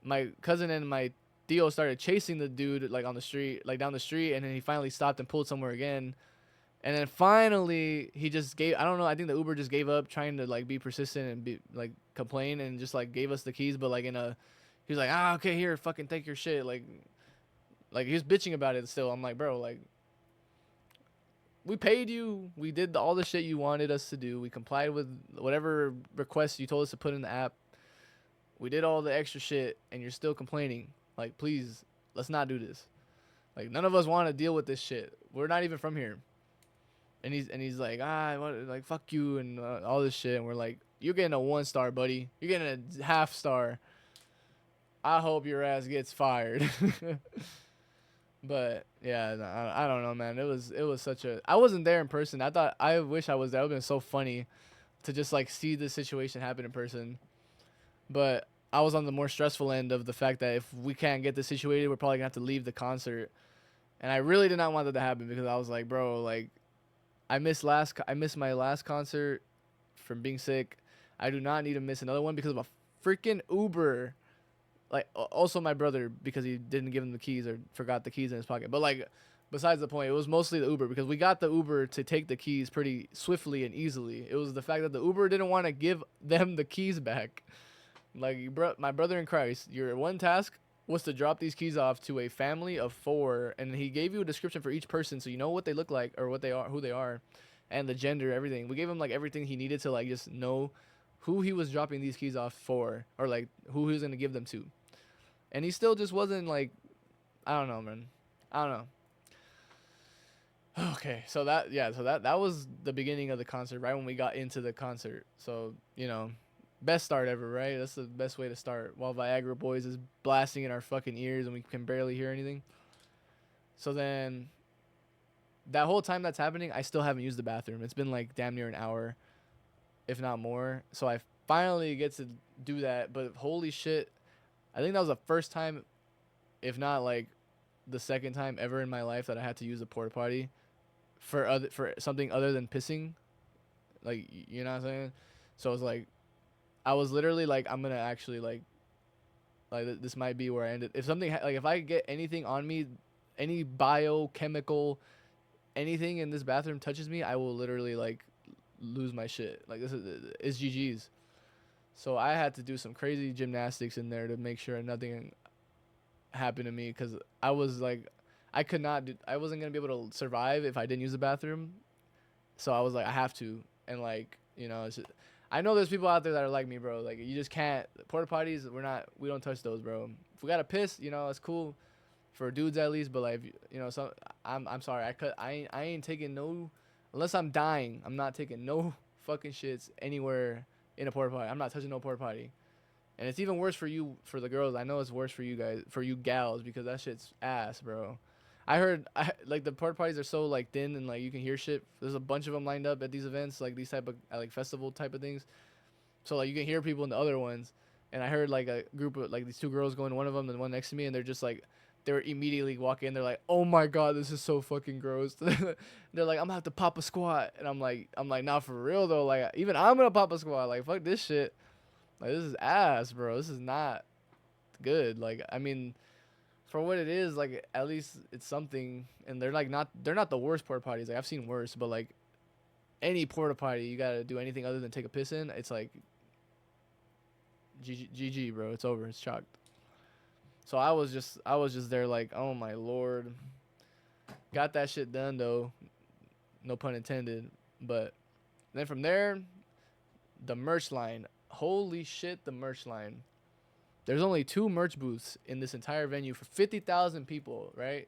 my cousin and my Theo started chasing the dude like on the street, like down the street, and then he finally stopped and pulled somewhere again. And then finally he just gave, I don't know, I think the Uber just gave up trying to like be persistent and be like complain, and just like gave us the keys, but like he was like, okay, here, fucking take your shit. Like he was bitching about it still. I'm like, bro, like we paid you. We did all the shit you wanted us to do. We complied with whatever requests you told us to put in the app. We did all the extra shit, and you're still complaining. Like, please, let's not do this. Like, none of us want to deal with this shit. We're not even from here. And he's like, like fuck you and all this shit. And we're like, you're getting a 1 star, buddy. You're getting a half star. I hope your ass gets fired. But yeah, I don't know, man. It was such a. I wasn't there in person. I wish I was there. It would have been so funny to just like see the situation happen in person. But I was on the more stressful end of the fact that if we can't get this situated, we're probably gonna have to leave the concert. And I really did not want that to happen because I was like, bro, like I missed my last concert from being sick. I do not need to miss another one because of a freaking Uber. Like also my brother, because he didn't give him the keys or forgot the keys in his pocket. But like besides the point, it was mostly the Uber because we got the Uber to take the keys pretty swiftly and easily. It was the fact that the Uber didn't want to give them the keys back. Like my brother in Christ, your one task was to drop these keys off to a family of 4, and he gave you a description for each person so you know what they look like or what they are, who they are, and the gender, everything. We gave him like everything he needed to like just know who he was dropping these keys off for, or like who he was gonna give them to. And he still just wasn't like, I don't know, man. I don't know. Okay, so that was the beginning of the concert, right when we got into the concert. So, best start ever, right? That's the best way to start. While Viagra Boys is blasting in our fucking ears and we can barely hear anything. So then, that whole time that's happening, I still haven't used the bathroom. It's been like damn near an hour, if not more. So I finally get to do that, but holy shit. I think that was the first time, if not like the second time ever in my life that I had to use a porta potty for something other than pissing. Like, you know what I'm saying? So it was like, I was literally like, I'm gonna actually like this might be where I ended. If something like if I get anything on me, any biochemical, anything in this bathroom touches me, I will literally like lose my shit. Like this is GG's. So I had to do some crazy gymnastics in there to make sure nothing happened to me because I was like, I wasn't going to be able to survive if I didn't use the bathroom. So I was like, I have to. And like, You know, I know there's people out there that are like me, bro. Like you just can't porta potties. We don't touch those, bro. If we got to piss, you know, it's cool for dudes at least. But like, you know, so I'm sorry. I ain't taking no, unless I'm dying. I'm not taking no fucking shits anywhere in a porta potty. I'm not touching no porta potty. And it's even worse for the girls. I know it's worse for you guys, for you gals, because that shit's ass, bro. I heard, like the porta potties are so like thin and like you can hear shit. There's a bunch of them lined up at these events, like these type of like festival type of things. So like you can hear people in the other ones. And I heard like a group of like these two girls going, one of them and one next to me, and they're just like, they were immediately walking in. They're like, oh my god, this is so fucking gross. They're like, I'm gonna have to pop a squat, and I'm like, nah, for real though. Like even I'm gonna pop a squat. Like fuck this shit. Like this is ass, bro. This is not good. Like I mean, for what it is, like at least it's something. And they're not the worst porta potties. Like I've seen worse, but like any porta potty, you gotta do anything other than take a piss in. It's like GG, bro. It's over. It's chalked. So I was just there like, oh my lord. Got that shit done though. No pun intended. But then from there, the merch line. Holy shit, the merch line. There's only 2 merch booths in this entire venue for 50,000 people, right?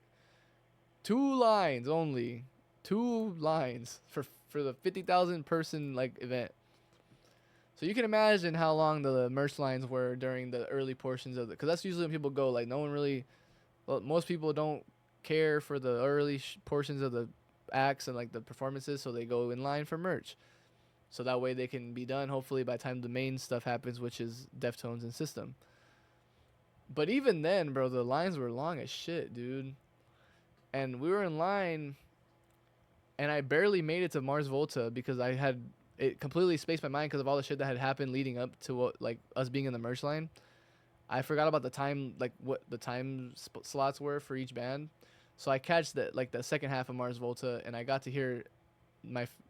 2 lines only. 2 lines for the 50,000 person like event. So you can imagine how long the merch lines were during the early portions of it, because that's usually when people go. Like no one really, well, most people don't care for the early portions of the acts and like the performances, so they go in line for merch. So that way they can be done hopefully by the time the main stuff happens, which is Deftones and System. But even then, bro, the lines were long as shit, dude. And we were in line, and I barely made it to Mars Volta because it completely spaced my mind because of all the shit that had happened leading up to what, like us being in the merch line. I forgot about the time, like what the time slots were for each band. So I catch the second half of Mars Volta, and I got to hear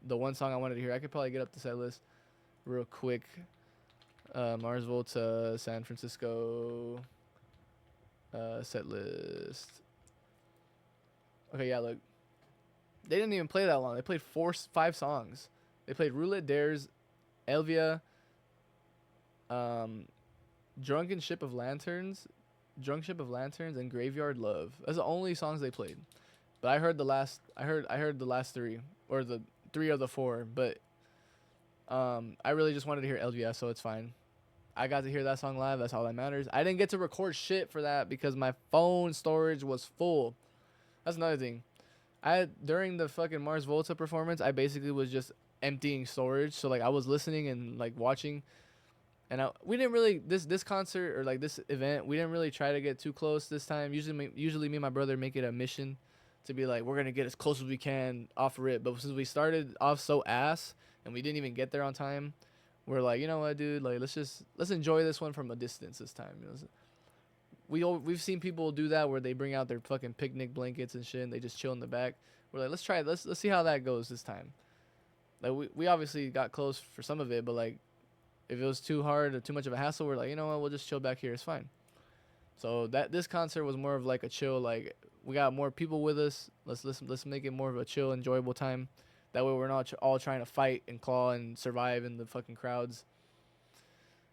the one song I wanted to hear. I could probably get up the set list real quick. Mars Volta, San Francisco set list. Okay, yeah, look. They didn't even play that long. They played 5 songs. They played Roulette Dares, Elvia, Drunken Ship of Lanterns, and Graveyard Love. That's the only songs they played. But I heard the last 3, or the 3 of the 4. But I really just wanted to hear Elvia, so it's fine. I got to hear that song live. That's all that matters. I didn't get to record shit for that because my phone storage was full. That's another thing. During the fucking Mars Volta performance, I basically was just emptying storage. So like I was listening and like watching, and we didn't really this concert or like this event, we didn't really try to get too close this time. Usually me and my brother make it a mission to be like, we're gonna get as close as we can off rip. But since we started off so ass and we didn't even get there on time, we're like, you know what, dude, like let's enjoy this one from a distance this time. You know, we've seen people do that where they bring out their fucking picnic blankets and shit and they just chill in the back. We're like, let's try it. Let's see how that goes this time. Like we obviously got close for some of it, but like if it was too hard or too much of a hassle, we're like, you know what, we'll just chill back here. It's fine. So this concert was more of like a chill, like we got more people with us. Let's make it more of a chill, enjoyable time. That way we're not all trying to fight and claw and survive in the fucking crowds.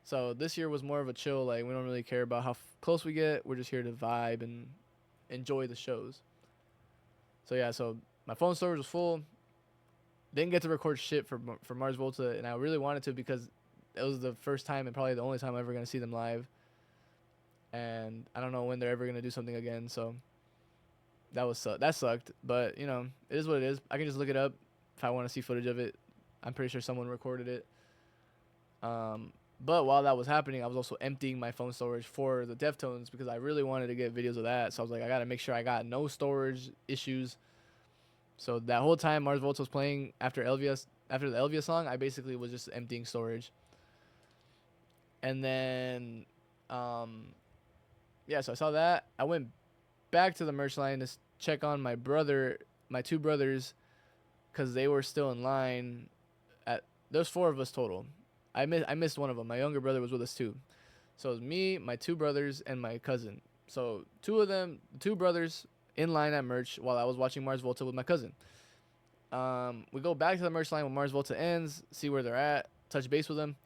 So this year was more of a chill, like we don't really care about how close we get. We're just here to vibe and enjoy the shows. So yeah, so my phone storage was full. Didn't get to record shit for Mars Volta, and I really wanted to because it was the first time and probably the only time I'm ever going to see them live. And I don't know when they're ever going to do something again, so that sucked. But, you know, it is what it is. I can just look it up if I want to see footage of it. I'm pretty sure someone recorded it. But while that was happening, I was also emptying my phone storage for the Deftones because I really wanted to get videos of that. So I was like, I got to make sure I got no storage issues. So that whole time Mars Volta was playing after the Elvia song, I basically was just emptying storage. And then, yeah, so I saw that. I went back to the merch line to check on my 2 brothers, because they were still in line. There's 4 of us total. I missed one of them. My younger brother was with us too. So it was me, my 2 brothers, and my cousin. So 2 brothers in line at merch while I was watching Mars Volta with my cousin. We go back to the merch line when Mars Volta ends, see where they're at, touch base with them.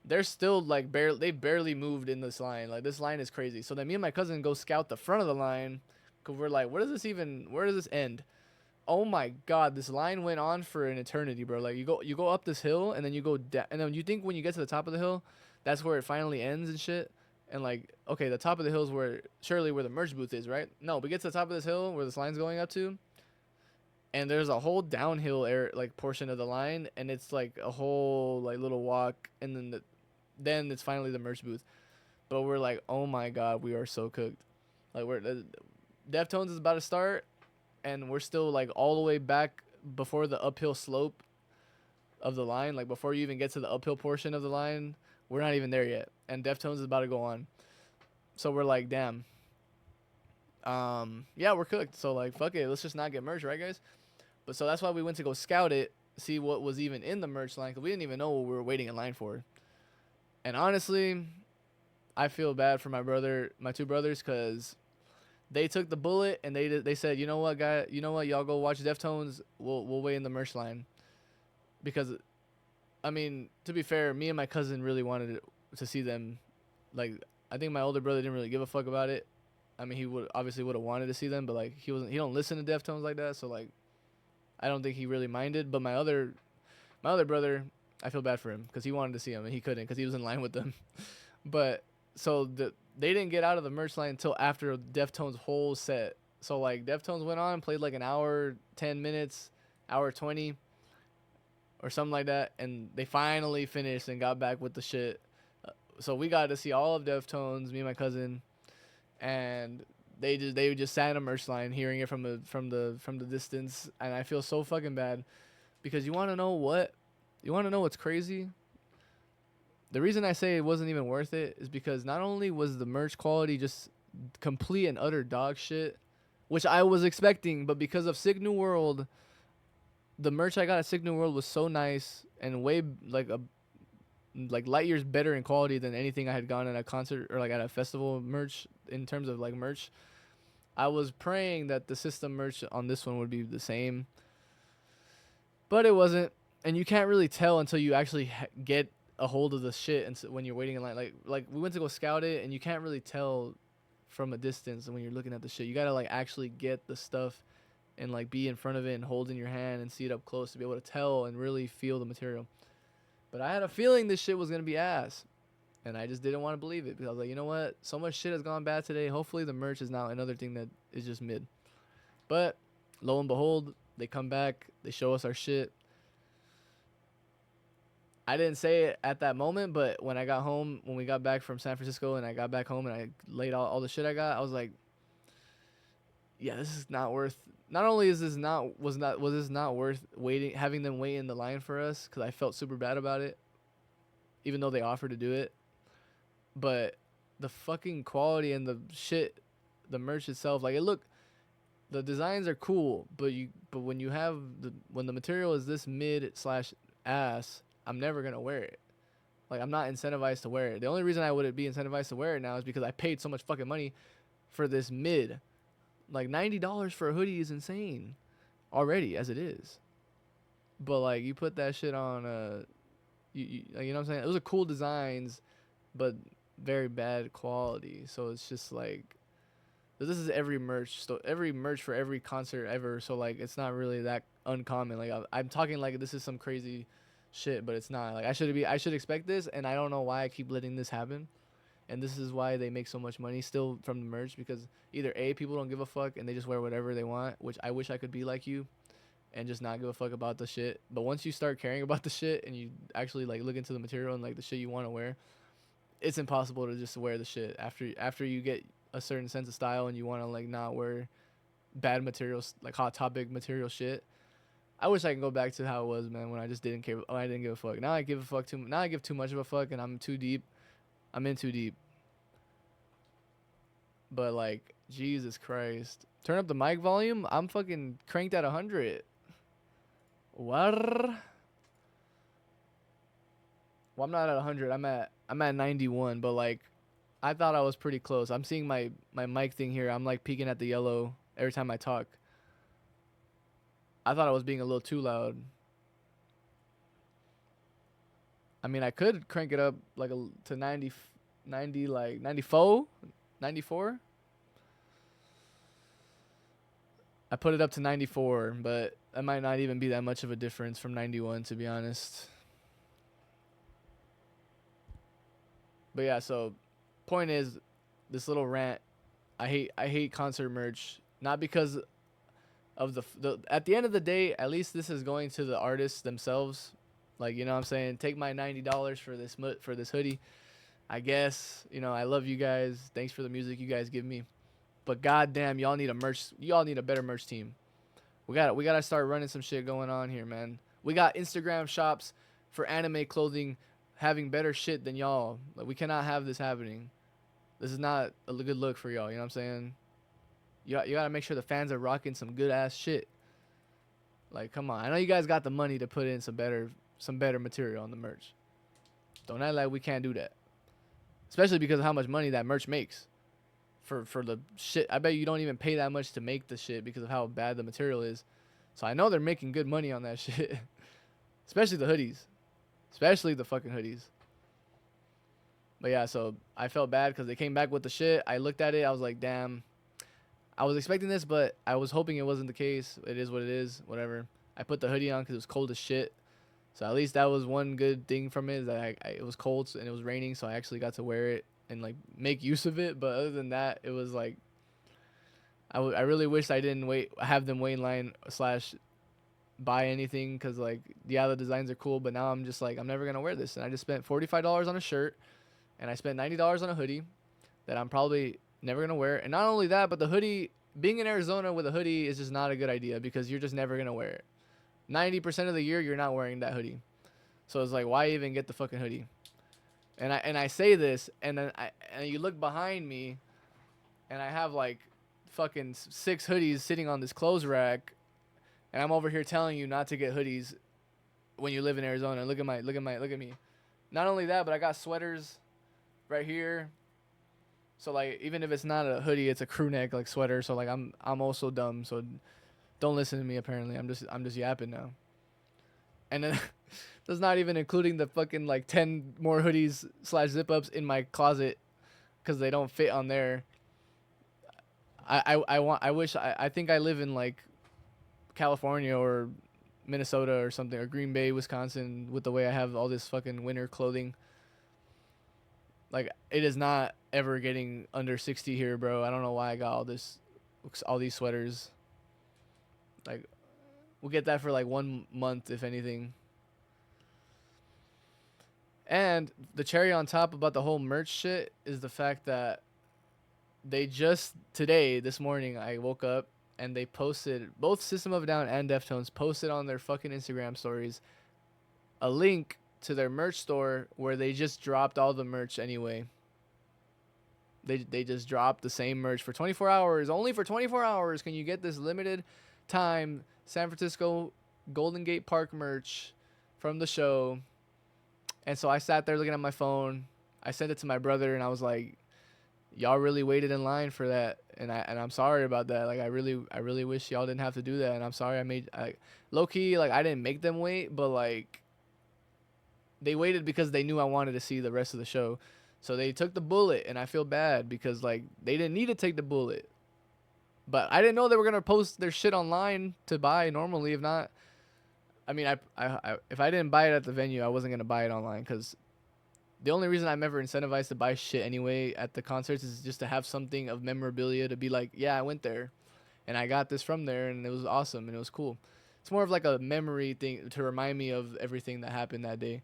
They're still like they barely moved in this line. Like this line is crazy. So then me and my cousin go scout the front of the line, cause we're like, where does this end? Oh my god, this line went on for an eternity, bro. Like you go up this hill and then you go down, and then you think when you get to the top of the hill, that's where it finally ends and shit. And like, okay, the top of the hill is where surely where the merch booth is, right? No, we get to the top of this hill where this line's going up to, and there's a whole downhill air like portion of the line, and it's like a whole like little walk, and then it's finally the merch booth. But we're like, oh my god, we are so cooked. Like Deftones is about to start, and we're still like all the way back before the uphill slope of the line. Like before you even get to the uphill portion of the line, we're not even there yet, and Deftones is about to go on. So we're like, damn. Yeah, we're cooked. So like, fuck it, let's just not get merch, right, guys? But so that's why we went to go scout it, see what was even in the merch line, because we didn't even know what we were waiting in line for. And honestly, I feel bad for my two brothers, because they took the bullet and they said, you know what, y'all go watch Deftones. We'll wait in the merch line, because, I mean, to be fair, me and my cousin really wanted to see them. Like, I think my older brother didn't really give a fuck about it. I mean, he would have wanted to see them, but like he don't listen to Deftones like that, so like I don't think he really minded. But my other brother, I feel bad for him, because he wanted to see him and he couldn't, because he was in line with them. But so they didn't get out of the merch line until after Deftones' whole set. So like Deftones went on, played like an hour 10 minutes, hour 20 or something like that, and they finally finished and got back with the shit. So we got to see all of Deftones, me and my cousin, and they just sat in a merch line, hearing it from the distance, and I feel so fucking bad, because you want to know what's crazy? The reason I say it wasn't even worth it is because not only was the merch quality just complete and utter dog shit, which I was expecting, but because of Sick New World, the merch I got at Sick New World was so nice and way like light years better in quality than anything I had gone at a concert or like at a festival merch in terms of like merch. I was praying that the system merch on this one would be the same, but it wasn't. And you can't really tell until you actually get a hold of the shit, and so when you're waiting in line, like we went to go scout it, and you can't really tell from a distance when you're looking at the shit. You gotta like actually get the stuff and like be in front of it and hold in your hand and see it up close to be able to tell and really feel the material. But I had a feeling this shit was gonna be ass, and I just didn't want to believe it, because I was like, you know what? So much shit has gone bad today. Hopefully the merch is now another thing that is just mid. But lo and behold, they come back. They show us our shit. I didn't say it at that moment, but when I got home, when we got back from San Francisco and I got back home and I laid out all the shit I got, I was like, yeah, this is not worth. Not only is this not was this not worth having them wait in the line for us, because I felt super bad about it, even though they offered to do it, but the fucking quality and the shit, the merch itself, like the designs are cool, but when the material is this mid / ass, I'm never gonna wear it. Like, I'm not incentivized to wear it. The only reason I would be incentivized to wear it now is because I paid so much fucking money for this mid. Like, $90 for a hoodie is insane already as it is. But like, you put that shit on you know what I'm saying? Those are cool designs, but very bad quality. So it's just like, this is every merch. So every merch for every concert ever. So like, it's not really that uncommon. Like, I'm talking like this is some crazy shit, but it's not. Like, I should expect this, and I don't know why I keep letting this happen. And this is why they make so much money still from the merch, because either A, people don't give a fuck and they just wear whatever they want, which I wish I could be like you and just not give a fuck about the shit. But once you start caring about the shit and you actually like look into the material and like the shit you want to wear, it's impossible to just wear the shit after you get a certain sense of style and you want to like not wear bad materials, like Hot Topic material shit. I wish I could go back to how it was, man, when I just didn't care. I didn't give a fuck. Now I give a fuck too. Now I give too much of a fuck, and I'm too deep. I'm in too deep. But like, Jesus Christ, turn up the mic volume. I'm fucking cranked at 100. What? Well, I'm not at 100. I'm at 91. But like, I thought I was pretty close. I'm seeing my mic thing here. I'm like peeking at the yellow every time I talk. I thought I was being a little too loud. I mean, I could crank it up like to 90, 90, like 94, 94. I put it up to 94, but that might not even be that much of a difference from 91, to be honest. But yeah, so point is, this little rant. I hate concert merch, not because of the at the end of the day, at least this is going to the artists themselves. Like, you know what I'm saying? Take my $90 for this hoodie. I guess, you know, I love you guys. Thanks for the music you guys give me. But goddamn, y'all need a better merch team. We gotta start running some shit going on here, man. We got Instagram shops for anime clothing having better shit than y'all. Like, we cannot have this happening. This is not a good look for y'all, you know what I'm saying? You gotta make sure the fans are rocking some good ass shit. Like, come on. I know you guys got the money to put in some better material on the merch. Don't act like we can't do that. Especially because of how much money that merch makes. For the shit, I bet you don't even pay that much to make the shit because of how bad the material is. So I know they're making good money on that shit. Especially the hoodies. Especially the fucking hoodies. But yeah, so I felt bad because they came back with the shit. I looked at it. I was like, damn. I was expecting this, but I was hoping it wasn't the case. It is what it is. Whatever. I put the hoodie on because it was cold as shit. So at least that was one good thing from it. Is that it was cold and it was raining, so I actually got to wear it and like make use of it. But other than that, it was like I really wish I didn't have them wait in line / buy anything, because like, yeah, the designs are cool, but now I'm just like, I'm never gonna wear this. And I just spent $45 on a shirt, and I spent $90 on a hoodie that I'm probably never gonna wear. And not only that, but the hoodie, being in Arizona with a hoodie is just not a good idea because you're just never gonna wear it. 90% of the year you're not wearing that hoodie. So it's like, why even get the fucking hoodie? And I say this, and then you look behind me, and I have like fucking 6 hoodies sitting on this clothes rack, and I'm over here telling you not to get hoodies when you live in Arizona. Look at me. Not only that, but I got sweaters right here. So like, even if it's not a hoodie, it's a crew neck like sweater. So like, I'm also dumb. So don't listen to me. Apparently, I'm just yapping now. And then that's not even including the fucking like 10 more hoodies / zip ups in my closet because they don't fit on there. I think I live in like California or Minnesota or something, or Green Bay, Wisconsin, with the way I have all this fucking winter clothing. Like, it is not ever getting under 60 here, bro. I don't know why I got all these sweaters. Like, we'll get that for like 1 month, if anything. And the cherry on top about the whole merch shit is the fact that they just this morning, I woke up and they posted, both System of a Down and Deftones posted on their fucking Instagram stories a link to their merch store where they just dropped all the merch anyway. They just dropped the same merch for 24 hours. Only for 24 hours can you get this limited time San Francisco Golden Gate Park merch from the show. And so I sat there looking at my phone. I sent it to my brother and I was like, y'all really waited in line for that, and I'm sorry about that. Like, I really wish y'all didn't have to do that, and I'm sorry low key, like, I didn't make them wait, but like, they waited because they knew I wanted to see the rest of the show. So they took the bullet, and I feel bad because like, they didn't need to take the bullet. But I didn't know they were gonna post their shit online to buy normally. If not, I mean, if I didn't buy it at the venue, I wasn't gonna buy it online, because the only reason I'm ever incentivized to buy shit anyway at the concerts is just to have something of memorabilia to be like, yeah, I went there and I got this from there and it was awesome and it was cool. It's more of like a memory thing to remind me of everything that happened that day.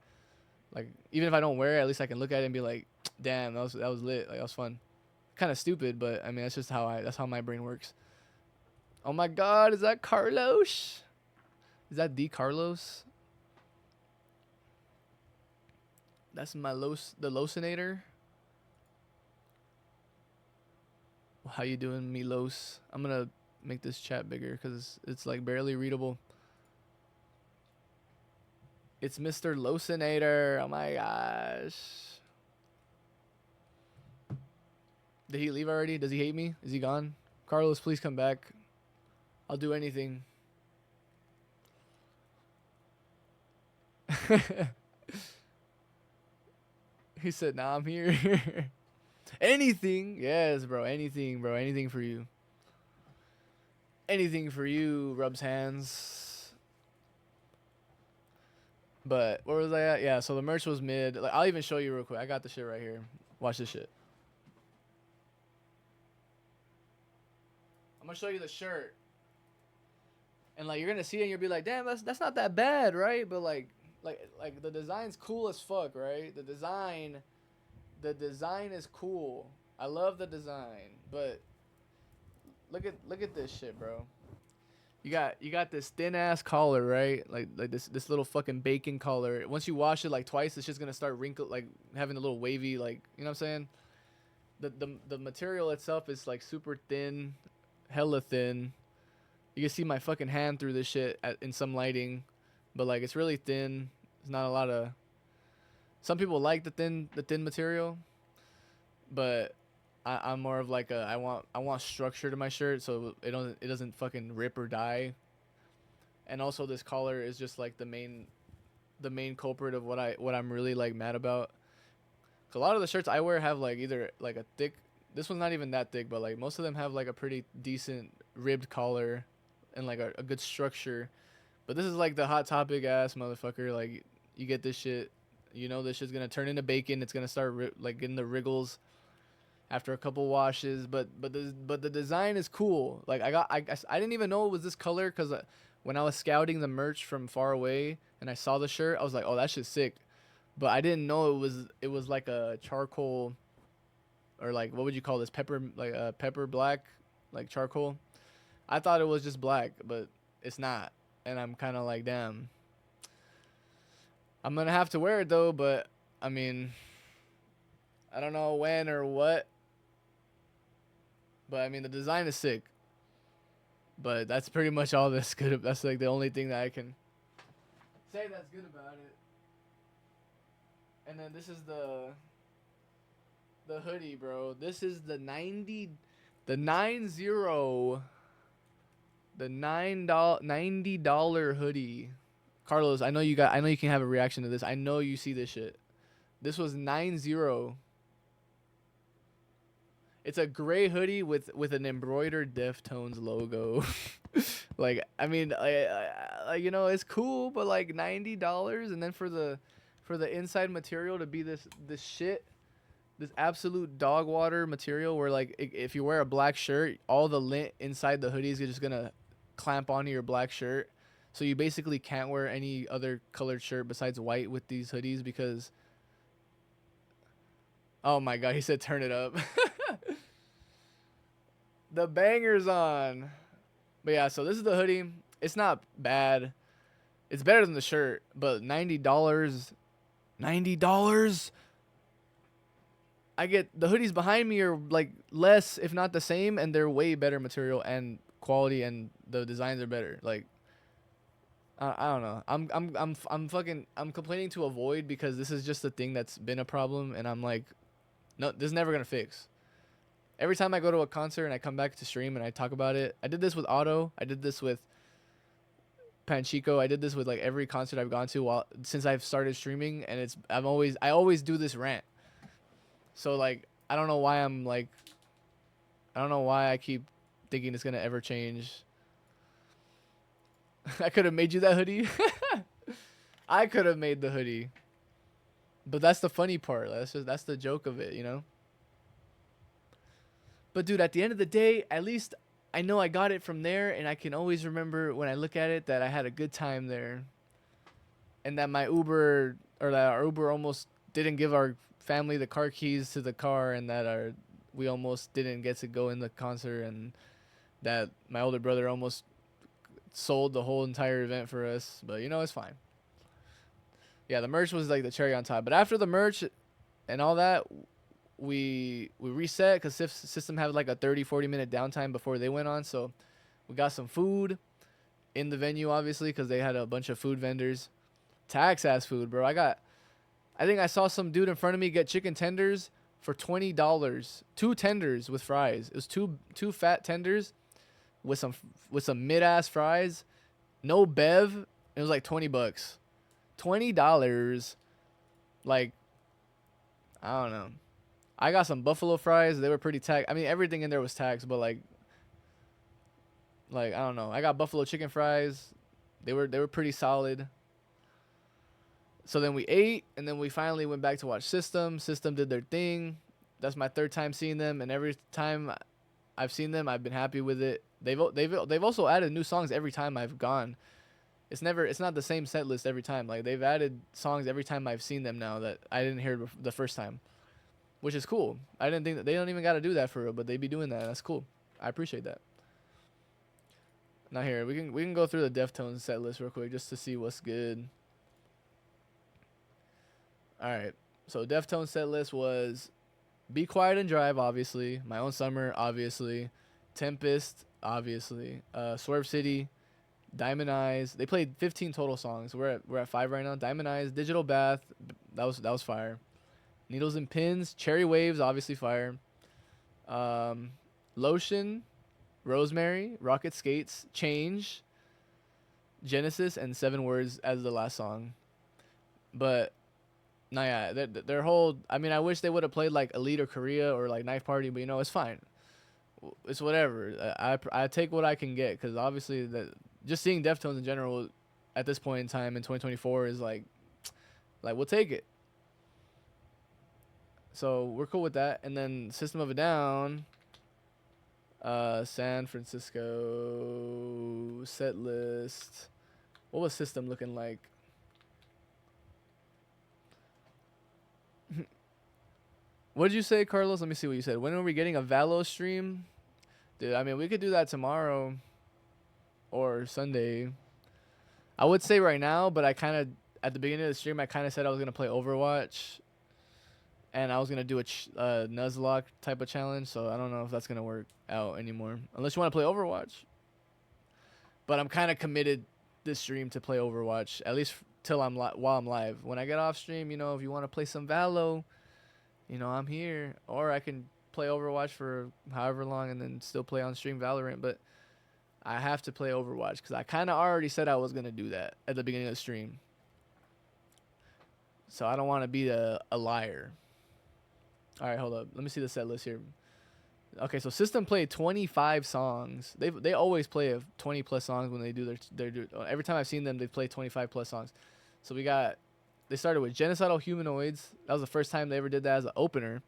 Like, even if I don't wear it, at least I can look at it and be like, damn, that was lit. Like, that was fun. Kind of stupid, but I mean, that's how my brain works. Oh my God, is that Carlos? Is that the Carlos? That's the Losinator. How you doing, Milos? I'm gonna make this chat bigger because it's like barely readable. It's Mr. Losinator. Oh my gosh. Did he leave already? Does he hate me? Is he gone? Carlos, please come back. I'll do anything. He said, "Nah, I'm here." Anything, yes, bro. Anything, bro. Anything for you. Anything for you. Rubs hands. But where was I at? Yeah. So the merch was mid. Like, I'll even show you real quick. I got the shit right here. Watch this shit. I'm gonna show you the shirt, and like you're gonna see it, and you'll be like, "Damn, that's not that bad, right?" But like the design's cool as fuck, right? The design is cool. I love the design, but look at this shit, bro. You got this thin ass collar, right? Like this little fucking bacon collar. Once you wash it like twice, it's just gonna start wrinkle, like having a little wavy, like, you know what I'm saying? The material itself is like super thin, hella thin. You can see my fucking hand through this shit in some lighting, but like it's really thin. There's not a lot of. Some people like the thin material, but I'm more of like a I want structure to my shirt so it doesn't fucking rip or die. And also this collar is just like the main culprit of what I'm really like mad about. 'Cause a lot of the shirts I wear have like either like a thick. This one's not even that thick, but like most of them have like a pretty decent ribbed collar, and like a good structure. But this is like the Hot Topic ass motherfucker. Like you get this shit, you know this shit's gonna turn into bacon. It's gonna start like getting the wriggles after a couple washes. But the design is cool. Like I didn't even know it was this color because when I was scouting the merch from far away and I saw the shirt, I was like, oh, that shit's sick. But I didn't know it was like a charcoal, or like what would you call this, pepper, like a pepper black, like charcoal. I thought it was just black, but it's not. And I'm kind of like, damn. I'm gonna have to wear it though, but I mean, I don't know when or what. But I mean, the design is sick. But that's pretty much all that's good. That's like the only thing that I can say that's good about it. And then this is the hoodie, bro. This is the 90, the 90, the $90 hoodie. Carlos, I know you can have a reaction to this. I know you see this shit. This was 90. It's a gray hoodie with an embroidered Deftones logo. Like, I mean, you know, it's cool, but like $90, and then for the inside material to be this shit, this absolute dog water material, where like if you wear a black shirt, all the lint inside the hoodie is just gonna clamp onto your black shirt. So you basically can't wear any other colored shirt besides white with these hoodies because. Oh my god, he said turn it up. The banger's on. But yeah, so this is the hoodie. It's not bad. It's better than the shirt, but $90. $90. I get the hoodies behind me are like less, if not the same, and they're way better material and quality, and the designs are better. Like, I don't know. I'm complaining to avoid because this is just a thing that's been a problem, and I'm like, no, this is never gonna fix. Every time I go to a concert and I come back to stream and I talk about it, I did this with Otto. I did this with Panchico. I did this with like every concert I've gone to since I've started streaming, and I always do this rant. So like I don't know why I keep thinking it's gonna ever change. I could have made you that hoodie. I could have made the hoodie. But that's the funny part. That's the joke of it, you know? But dude, at the end of the day, at least I know I got it from there, and I can always remember when I look at it that I had a good time there. And that our Uber almost didn't give our family the car keys to the car, and that we almost didn't get to go in the concert, and that my older brother almost sold the whole entire event for us. But you know, it's fine. Yeah, the merch was like the cherry on top. But after the merch and all that, we reset because System had like a 30-40 minute downtime before they went on. So we got some food in the venue, obviously, because they had a bunch of food vendors. Tax ass food, bro. I think I saw some dude in front of me get chicken tenders for $20. 2 tenders with fries. It was two fat tenders with some mid ass fries. No bev. It was like $20. $20. Like, I don't know. I got some buffalo fries. They were pretty taxed. I mean, everything in there was taxed, but like I don't know. I got buffalo chicken fries. They were pretty solid. So then we ate, and then we finally went back to watch System. System did their thing. That's my third time seeing them, and every time I've seen them, I've been happy with it. They've also added new songs every time I've gone. It's not the same set list every time. Like they've added songs every time I've seen them now that I didn't hear the first time, which is cool. I didn't think that they don't even got to do that for real, but they be doing that. That's cool. I appreciate that. Now here we can go through the Deftones set list real quick just to see what's good. All right, so Deftones set list was Be Quiet and Drive, obviously. My Own Summer, obviously. Tempest, obviously. Swerve City, Diamond Eyes. They played 15 total songs. We're at 5 right now. Diamond Eyes, Digital Bath, that was fire. Needles and Pins, Cherry Waves, obviously fire. Lotion, Rosemary, Rocket Skates, Change, Genesis, and 7 Words as the last song. But nah, yeah, their whole. I mean, I wish they would have played like Elite or Korea or like Knife Party, but you know, it's fine. It's whatever. I take what I can get because obviously just seeing Deftones in general at this point in time in 2024 is like we'll take it. So we're cool with that. And then System of a Down, San Francisco set list. What was System looking like? What did you say, Carlos? Let me see what you said. When are we getting a Valo stream? Dude, I mean, we could do that tomorrow or Sunday. I would say right now, but I kind of, at the beginning of the stream, I kind of said I was going to play Overwatch. And I was going to do a Nuzlocke type of challenge. So I don't know if that's going to work out anymore. Unless you want to play Overwatch. But I'm kind of committed this stream to play Overwatch. At least till while I'm live. When I get off stream, you know, if you want to play some Valo, you know, I'm here. Or I can play Overwatch for however long and then still play on stream Valorant. But I have to play Overwatch because I kind of already said I was going to do that at the beginning of the stream. So I don't want to be a liar. All right, hold up. Let me see the set list here. Okay, so System played 25 songs. They always play 20 plus songs when they do their every time I've seen them, they play 25 plus songs. So they started with Genocidal Humanoids. That was the first time they ever did that as an opener.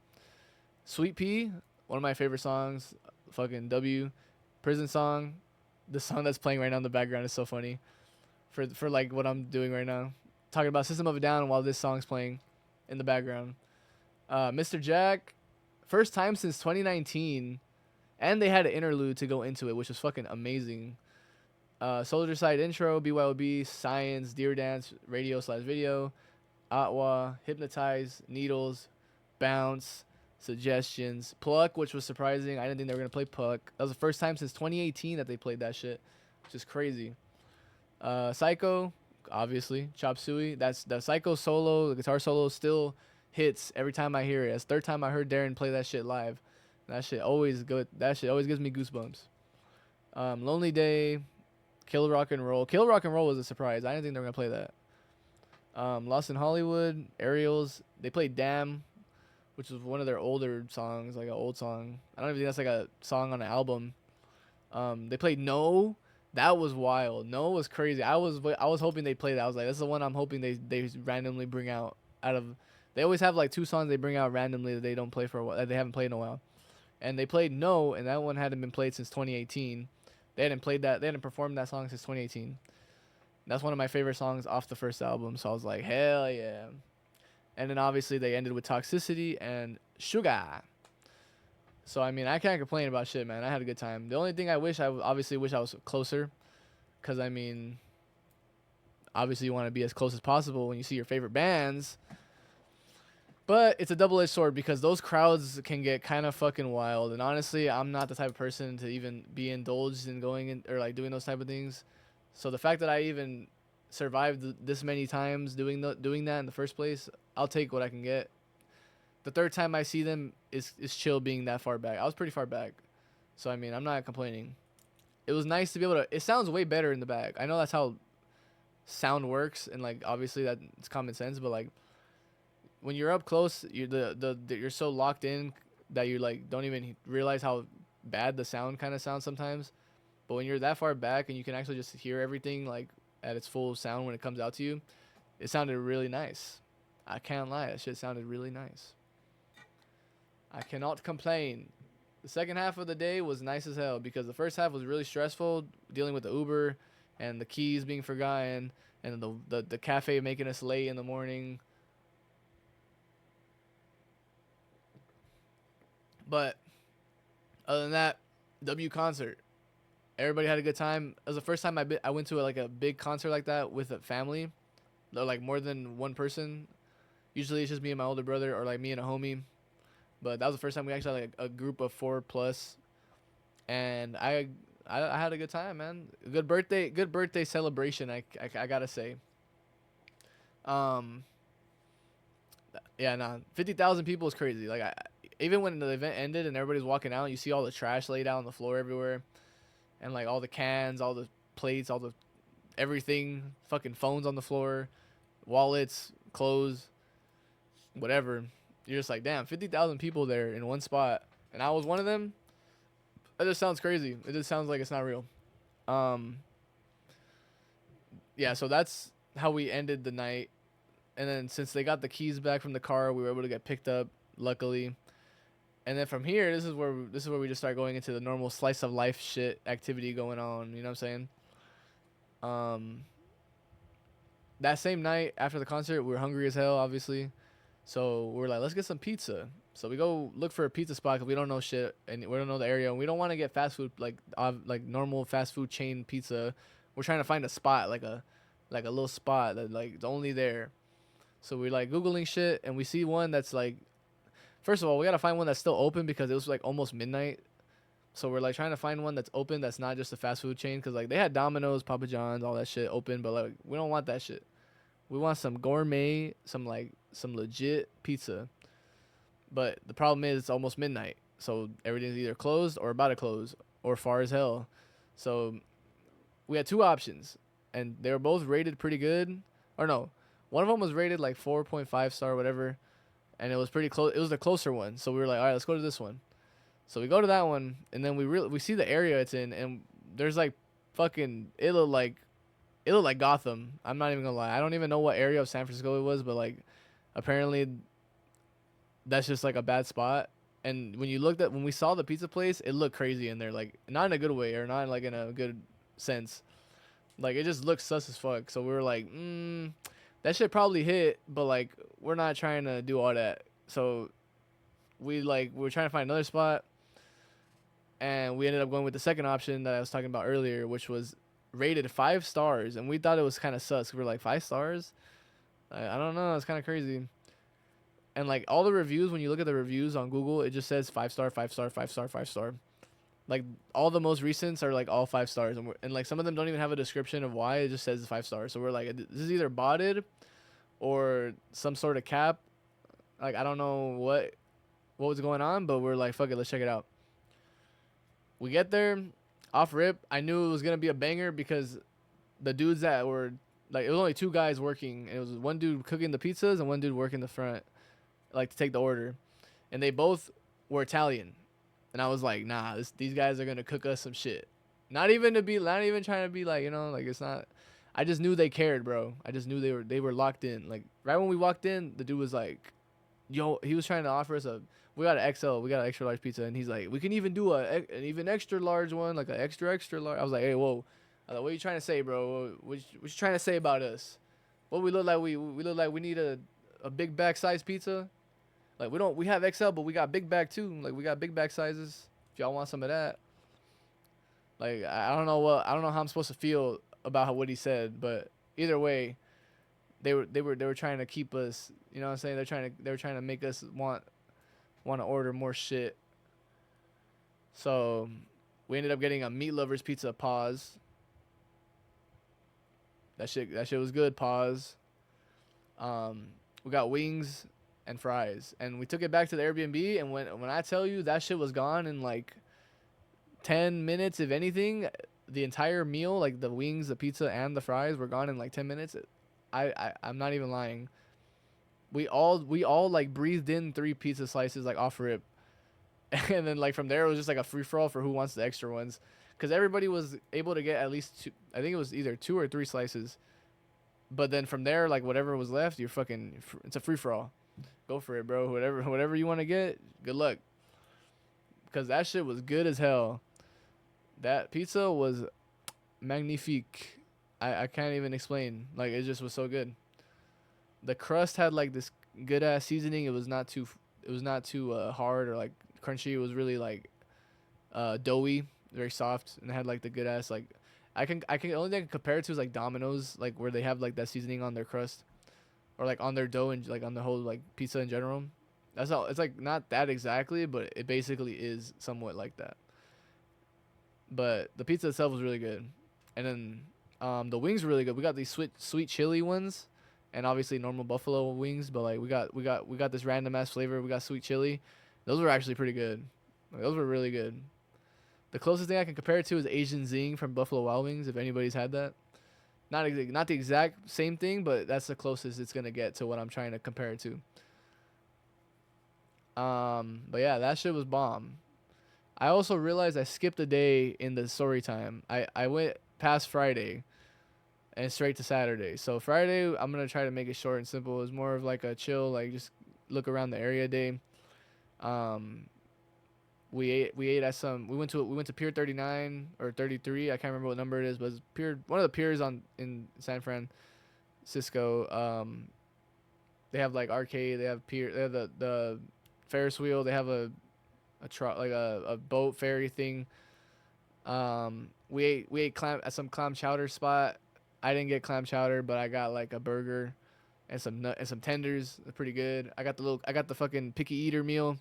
Sweet Pea, one of my favorite songs. Fucking W. Prison Song. The song that's playing right now in the background is so funny. For like what I'm doing right now. Talking about System of a Down while this song's playing in the background. Mr. Jack, first time since 2019. And they had an interlude to go into it, which was fucking amazing. Soldier Side intro, BYOB, Science, Deer Dance, radio/video, Atwa, Hypnotize, Needles, Bounce, Suggestions, Pluck, which was surprising. I didn't think they were going to play Pluck. That was the first time since 2018 that they played that shit, which is crazy. Psycho, obviously. Chop Suey. That's the Psycho solo, the guitar solo still hits every time I hear it. That's the third time I heard Darren play that shit live. That shit always good. That shit always gives me goosebumps. Lonely Day, Kill Rock and Roll. Kill Rock and Roll was a surprise. I didn't think they were gonna play that. Lost in Hollywood, Aerials. They played Damn, which was one of their older songs, like an old song. I don't even think that's like a song on an album. They played No. That was wild. No was crazy. I was hoping they play that. I was like, this is the one I'm hoping they randomly bring out of. They always have like 2 songs they bring out randomly that they don't play for a while, that they haven't played in a while. And they played No, and that one hadn't been played since 2018. They hadn't performed that song since 2018. That's one of my favorite songs off the first album, so I was like, hell yeah. And then obviously they ended with Toxicity and Sugar. So I mean, I can't complain about shit, man. I had a good time. The only thing I obviously wish I was closer, because I mean, obviously you want to be as close as possible when you see your favorite bands. But it's a double-edged sword because those crowds can get kind of fucking wild. And honestly, I'm not the type of person to even be indulged in going in or like doing those type of things. So the fact that I even survived this many times doing that in the first place, I'll take what I can get. The third time I see them is chill being that far back. I was pretty far back. So I mean, I'm not complaining. It was nice to be able to. It sounds way better in the back. I know that's how sound works, and like obviously that it's common sense, but like when you're up close, you're you're so locked in that you like don't even realize how bad the sound kind of sounds sometimes. But when you're that far back and you can actually just hear everything like at its full sound when it comes out to you, it sounded really nice. I can't lie, that shit sounded really nice. I cannot complain. The second half of the day was nice as hell because the first half was really stressful, dealing with the Uber and the keys being forgotten and the cafe making us late in the morning. But other than that, W concert. Everybody had a good time. It was the first time I went to like a big concert like that with a family, or like more than one person. Usually it's just me and my older brother, or like me and a homie. But that was the first time we actually had like a group of 4+, and I had a good time, man. Good birthday celebration. I gotta say. Um, yeah, nah, 50,000 people is crazy. Like even when the event ended and everybody's walking out, you see all the trash laid out on the floor everywhere, and like all the cans, all the plates, all the everything, fucking phones on the floor, wallets, clothes, whatever. You're just like, damn, 50,000 people there in one spot, and I was one of them. That just sounds crazy. It just sounds like it's not real. Um, yeah, so that's how we ended the night. And then since they got the keys back from the car, we were able to get picked up, luckily. And then from here, this is where we just start going into the normal slice of life shit activity going on. You know what I'm saying? Um, that same night after the concert, we were hungry as hell, obviously. So we're like, let's get some pizza. So we go look for a pizza spot because we don't know shit and we don't know the area, and we don't want to get fast food like normal fast food chain pizza. We're trying to find a spot like a little spot that like it's only there. So we're like googling shit, and we see one that's like, first of all, we gotta find one that's still open because it was like almost midnight. So we're like trying to find one that's open that's not just a fast food chain, because like they had Domino's, Papa John's, all that shit open, but like we don't want that shit. We want some gourmet, some legit pizza. But the problem is it's almost midnight, so everything's either closed or about to close or far as hell. So we had two options, and they were both rated pretty good. Or no, one of them was rated like 4.5 star, whatever, and it was pretty close. It was the closer one, so we were like, all right, let's go to this one. So we go to that one, and then we see the area it's in, and there's like fucking it looked like Gotham. I'm not even gonna lie. I don't even know what area of San Francisco it was, but like apparently that's just like a bad spot. And when we saw the pizza place, it looked crazy in there, like not in a good way or not like in a good sense. Like it just looked sus as fuck. So we were like, that shit probably hit, but like we're not trying to do all that. So we were trying to find another spot, and we ended up going with the second option that I was talking about earlier, which was rated 5 stars, and we thought it was kind of sus. We were like, 5 stars? I don't know. It's kind of crazy. And like all the reviews, when you look at the reviews on Google, it just says 5 star, 5 star, 5 star, 5 star. Like all the most recents are like all 5 stars, and like some of them don't even have a description of why. It just says 5 stars. So we're like, this is either botted or some sort of cap. Like I don't know what was going on, but we're like, fuck it, let's check it out. We get there, off rip. I knew it was gonna be a banger because the dudes that were like, it was only two guys working, and it was one dude cooking the pizzas and one dude working the front, like to take the order, and they both were Italian, and I was like, nah, these guys are gonna cook us some shit. Not even trying to be like, like it's not. I just knew they cared, bro. I just knew they were locked in. Like right when we walked in, the dude was like, yo, he was trying to offer us we got an XL, we got an extra large pizza, and he's like, we can even do an even extra large one, like an extra large. I was like, hey, whoa, I was like, what are you trying to say, bro? What you trying to say about us? What we look like? We look like we need a big bag size pizza. Like we have XL, but we got big bag too. Like we got big bag sizes. If y'all want some of that. Like I don't know how I'm supposed to feel about what he said, but either way, they were trying to keep us. You know what I'm saying? They were trying to make us want to order more shit. So we ended up getting a meat lovers pizza. Pause. That shit was good. Pause. We got wings and fries, and we took it back to the Airbnb, and when I tell you that shit was gone in like 10 minutes, if anything, the entire meal, like the wings, the pizza, and the fries, were gone in like 10 minutes. I'm not even lying. We all like breathed in 3 pizza slices like off rip, and then like from there it was just like a free for all for who wants the extra ones, because everybody was able to get at least two. I think it was either 2 or 3 slices, but then from there like whatever was left, you're fucking. It's a free for all. Go for it, bro. Whatever you want to get, good luck. Because that shit was good as hell. That pizza was magnifique. I can't even explain. Like it just was so good. The crust had like this good ass seasoning. It was not too hard or like crunchy. It was really like doughy, very soft, and it had like the good ass like. I can only thing I can compare it to is like Domino's, like where they have like that seasoning on their crust, or like on their dough and like on the whole like pizza in general. That's all. It's like not that exactly, but it basically is somewhat like that. But the pizza itself was really good, and then the wings were really good. We got these sweet chili ones, and obviously normal buffalo wings. But like we got this random ass flavor. We got sweet chili. Those were actually pretty good. Like, those were really good. The closest thing I can compare it to is Asian Zing from Buffalo Wild Wings. If anybody's had that, not the exact same thing, but that's the closest it's gonna get to what I'm trying to compare it to. But yeah, that shit was bomb. I also realized I skipped a day in the story time. I went past Friday and straight to Saturday. So Friday, I'm gonna try to make it short and simple. It was more of like a chill, like just look around the area day. Um, we ate at some. We went to Pier 39 or 33. I can't remember what number it is, but it's pier one of the piers on in San Francisco. They have like arcade. They have pier. They have the Ferris wheel. They have a boat ferry thing. We ate clam at some clam chowder spot. I didn't get clam chowder, but I got like a burger and some tenders. They're pretty good. I got the fucking picky eater meal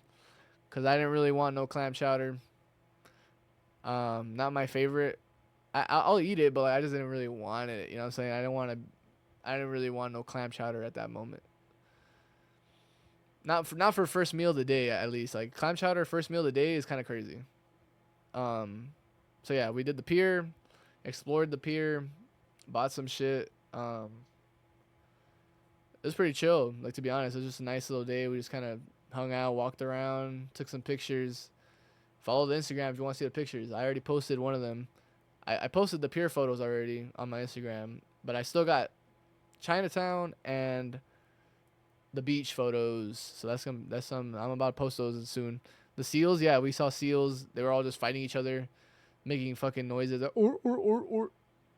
because I didn't really want no clam chowder. Not my favorite. I'll eat it, but like, I just didn't really want it. You know what I'm saying? I didn't really want no clam chowder at that moment. Not for first meal of the day at least. Like clam chowder first meal of the day is kind of crazy. Um, so yeah, we did the pier, explored the pier, bought some shit. It was pretty chill. Like to be honest, it was just a nice little day. We just kind of hung out, walked around, took some pictures. Follow the Instagram if you want to see the pictures. I already posted one of them. I posted the pier photos already on my Instagram, but I still got Chinatown and the beach photos. So that's some. I'm about to post those soon. The seals, yeah, we saw seals. They were all just fighting each other, making fucking noises. Like, or.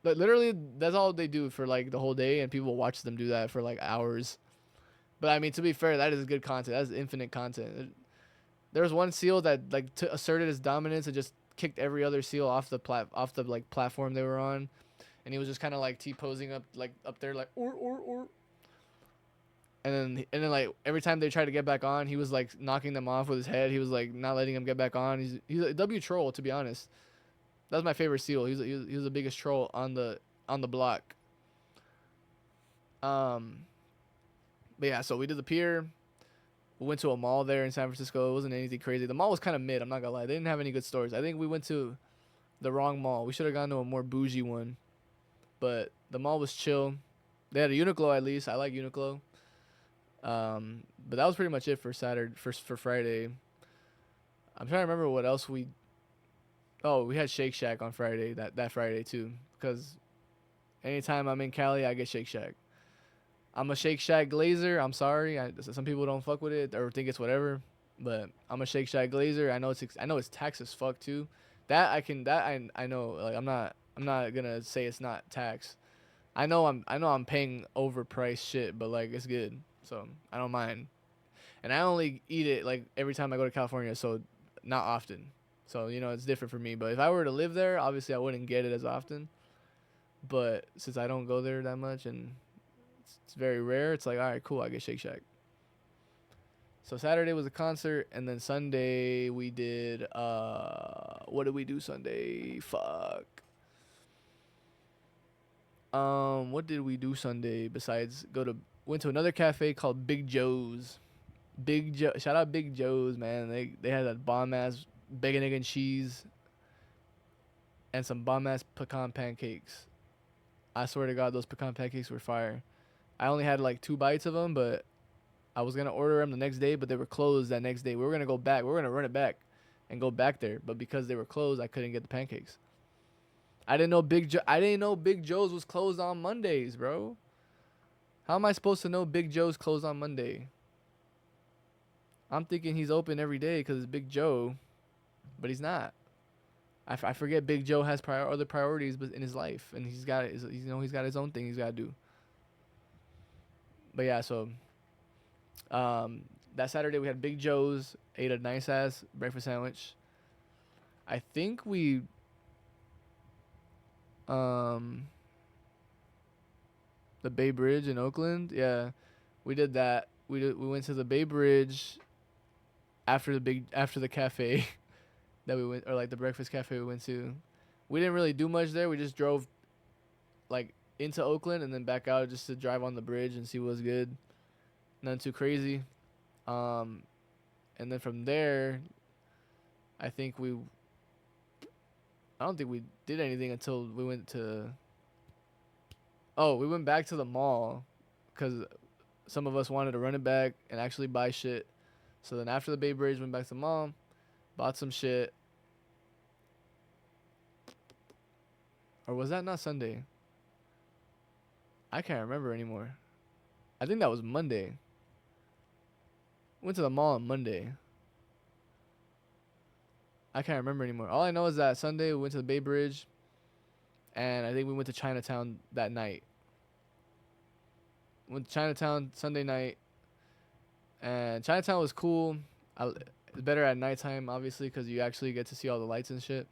Like literally, that's all they do for like the whole day, and people watch them do that for like hours. But I mean, to be fair, that is good content. That's infinite content. There was one seal that like asserted his dominance and just kicked every other seal off the like platform they were on, and he was just kind of like T-posing up there like or. And then like every time they tried to get back on, he was like knocking them off with his head. He was like not letting them get back on. He's a W troll, to be honest. That was my favorite seal. He was the biggest troll on the block. Um, but yeah, so we did the pier. We went to a mall there in San Francisco. It wasn't anything crazy. The mall was kind of mid. I'm not gonna lie. They didn't have any good stores. I think we went to the wrong mall. We should have gone to a more bougie one. But the mall was chill. They had a Uniqlo at least. I like Uniqlo. But that was pretty much it for Saturday. For Friday. I'm trying to remember what else we. Oh, we had Shake Shack on Friday. That Friday too. Because anytime I'm in Cali, I get Shake Shack. I'm a Shake Shack glazer. I'm sorry. Some people don't fuck with it or think it's whatever, but I'm a Shake Shack glazer. I know it's tax as fuck too. I know. Like I'm not gonna say it's not tax. I know I'm paying overpriced shit, but like it's good, so I don't mind. And I only eat it like every time I go to California, so not often. So it's different for me. But if I were to live there, obviously I wouldn't get it as often. But since I don't go there that much and it's very rare, it's like, all right, cool, I get Shake Shack. So Saturday was a concert, and then Sunday we did what did we do Sunday? Fuck. What did we do Sunday besides went to another cafe called Big Joe's. Big Joe, shout out Big Joe's, man. They had that bomb ass bacon, egg, and cheese. and some bomb ass pecan pancakes. I swear to God, those pecan pancakes were fire. I only had like 2 bites of them, but I was gonna order them the next day, but they were closed that next day. We were gonna go back. We were gonna run it back and go back there, but because they were closed, I couldn't get the pancakes. I didn't know Big Joe's was closed on Mondays, bro. How am I supposed to know Big Joe's closed on Monday? I'm thinking he's open every day because it's Big Joe, but he's not. I forget Big Joe has other priorities in his life, and he's got his own thing he's got to do. But yeah, so that Saturday we had Big Joe's, ate a nice ass breakfast sandwich. I think we the Bay Bridge in Oakland. Yeah, we did that. We went to the Bay Bridge after the cafe that we went, or like the breakfast cafe we went to. We didn't really do much there. We just drove like into Oakland and then back out just to drive on the bridge and see what was good. Nothing too crazy. And then from there, I don't think we did anything until we went to. Oh, we went back to the mall because some of us wanted to run it back and actually buy shit. So then after the Bay Bridge, went back to the mall, bought some shit. Or was that not Sunday? I can't remember anymore. I think that was Monday. Went to the mall on Monday. I can't remember anymore. All I know is that Sunday we went to the Bay Bridge, and I think we went to Chinatown that night. Went to Chinatown Sunday night, and Chinatown was cool. It's better at nighttime, obviously, because you actually get to see all the lights and shit.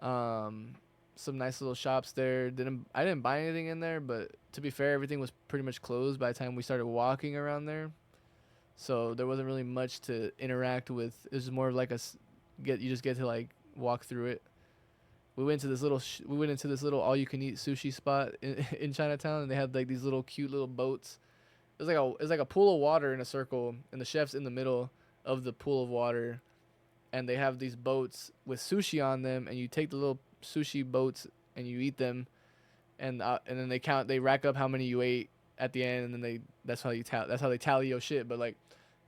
Some nice little shops there. I didn't buy anything in there, but to be fair, everything was pretty much closed by the time we started walking around there. So there wasn't really much to interact with. It was more of like you just get to like walk through it. We went to this little all you can eat sushi spot in Chinatown, and they had like these little cute little boats. It's like a pool of water in a circle, and the chef's in the middle of the pool of water, and they have these boats with sushi on them, and you take the little sushi boats and you eat them, and then they rack up how many you ate at the end, and then that's how they tally your shit. But like,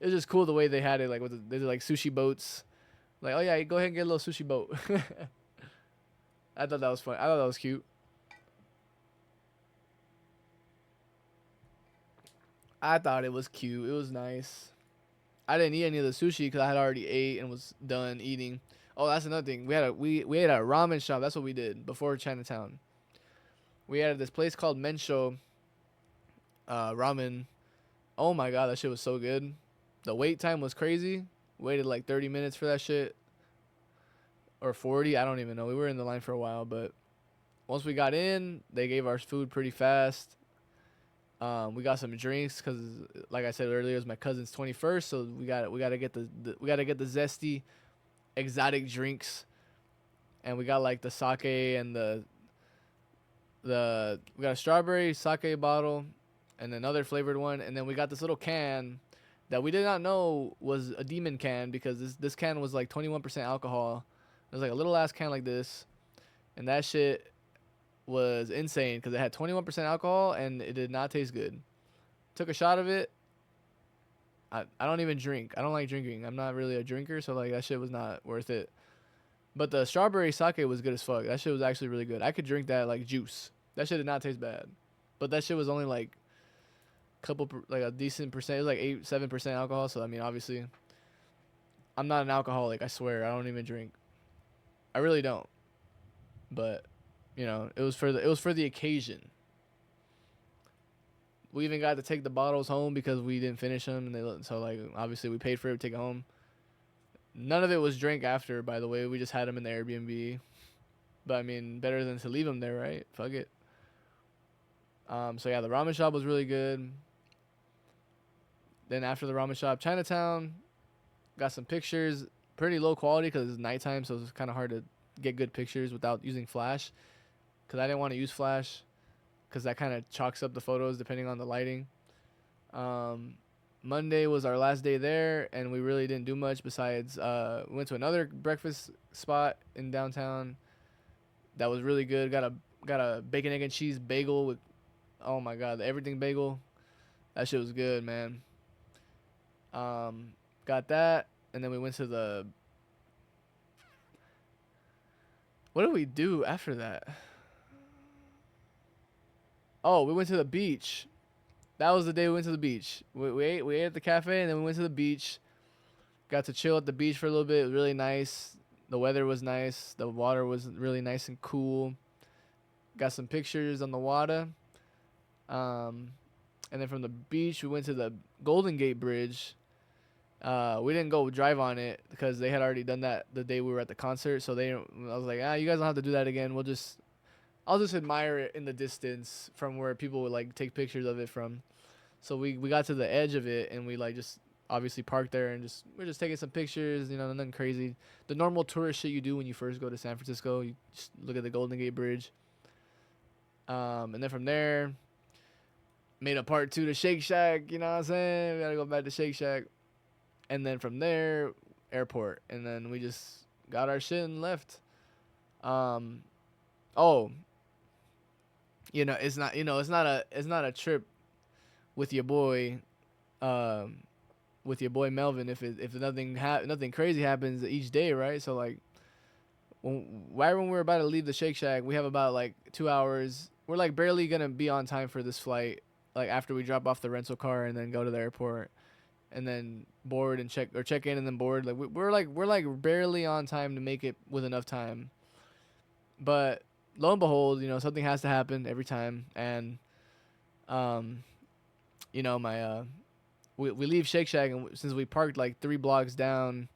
it was just cool the way they had it, like they did like sushi boats, like, oh yeah, go ahead and get a little sushi boat. I thought that was fun. I thought that was cute. I thought it was cute. It was nice. I didn't eat any of the sushi because I had already ate and was done eating. Oh, that's another thing. We ate at a ramen shop. That's what we did before Chinatown. We had this place called Mensho ramen. Oh my god, that shit was so good. The wait time was crazy. Waited like 30 minutes for that shit. Or 40, I don't even know. We were in the line for a while, but once we got in, they gave our food pretty fast. We got some drinks because, like I said earlier, it was my cousin's 21st, so we gotta get the zesty, exotic drinks, and we got like the sake and we got a strawberry sake bottle, and another flavored one, and then we got this little can that we did not know was a demon can because this can was like 21% alcohol. It was like a little ass can like this, and that shit was insane because it had 21% alcohol and it did not taste good. Took a shot of it. I don't even drink. I don't like drinking. I'm not really a drinker, so like that shit was not worth it. But the strawberry sake was good as fuck. That shit was actually really good. I could drink that like juice. That shit did not taste bad. But that shit was only like a decent percent. It was like 7% alcohol. So I mean, obviously, I'm not an alcoholic. I swear, I don't even drink. I really don't. But you know, it was for the occasion. We even got to take the bottles home because we didn't finish them, and so like obviously we paid for it to take it home. None of it was drank after, by the way. We just had them in the Airbnb. But I mean, better than to leave them there, right? Fuck it. So yeah, the ramen shop was really good. Then after the ramen shop, Chinatown, got some pictures. Pretty low quality because it's nighttime, so it's kind of hard to get good pictures without using flash. Because I didn't want to use flash because that kind of chalks up the photos depending on the lighting. Monday was our last day there, and we really didn't do much besides we went to another breakfast spot in downtown. That was really good. Got a bacon, egg, and cheese bagel with, oh my god, the everything bagel. That shit was good, man. Got that, and then we went to the. What did we do after that? Oh, we went to the beach. That was the day we went to the beach. We ate at the cafe, and then we went to the beach. Got to chill at the beach for a little bit. It was really nice. The weather was nice. The water was really nice and cool. Got some pictures on the water. And then from the beach, we went to the Golden Gate Bridge. We didn't go drive on it because they had already done that the day we were at the concert. So I was like, you guys don't have to do that again. I'll just admire it in the distance from where people would like take pictures of it from. So we got to the edge of it, and we like just obviously parked there, and we're just taking some pictures, nothing crazy. The normal tourist shit you do when you first go to San Francisco. You just look at the Golden Gate Bridge. And then from there, made a part 2 to Shake Shack, you know what I'm saying? We gotta go back to Shake Shack. And then from there, airport. And then we just got our shit and left. It's not a trip with your boy, Melvin if nothing crazy happens each day, right? So like right when we're about to leave the Shake Shack, we have about like 2 hours. We're like barely gonna be on time for this flight, like after we drop off the rental car and then go to the airport and then board and check in and then board. Like we're like barely on time to make it with enough time. But lo and behold, something has to happen every time. And we leave Shake Shack, and since we parked like 3 blocks down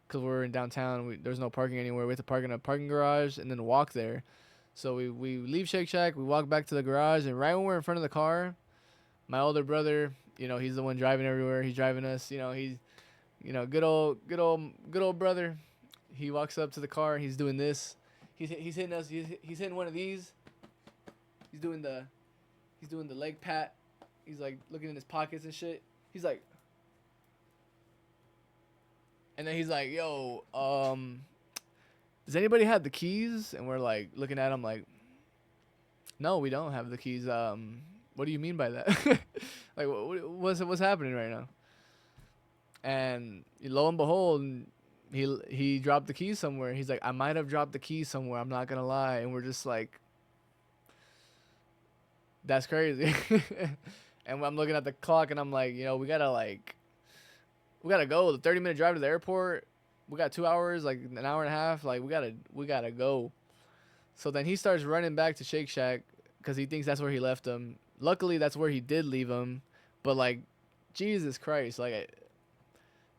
because we're in downtown, there's no parking anywhere. We have to park in a parking garage and then walk there. So we leave Shake Shack, we walk back to the garage, and right when we're in front of the car, my older brother, he's the one driving everywhere. He's driving us. He's, good old brother. He walks up to the car. He's doing this. He's hitting us. He's hitting one of these. He's doing the leg pat. He's like looking in his pockets and shit. He's like, and then he's like, "Yo, does anybody have the keys?" And we're like looking at him like, "No, we don't have the keys. What do you mean by that?" Like, what's happening right now? And lo and behold, he dropped the keys somewhere. He's like, "I might have dropped the keys somewhere. I'm not gonna lie." And we're just like, "That's crazy." And I'm looking at the clock, and I'm like, we gotta go. The 30-minute drive to the airport. We got 2 hours, like an hour and a half. Like we gotta go. So then he starts running back to Shake Shack because he thinks that's where he left him. Luckily, that's where he did leave him. But like, Jesus Christ, like,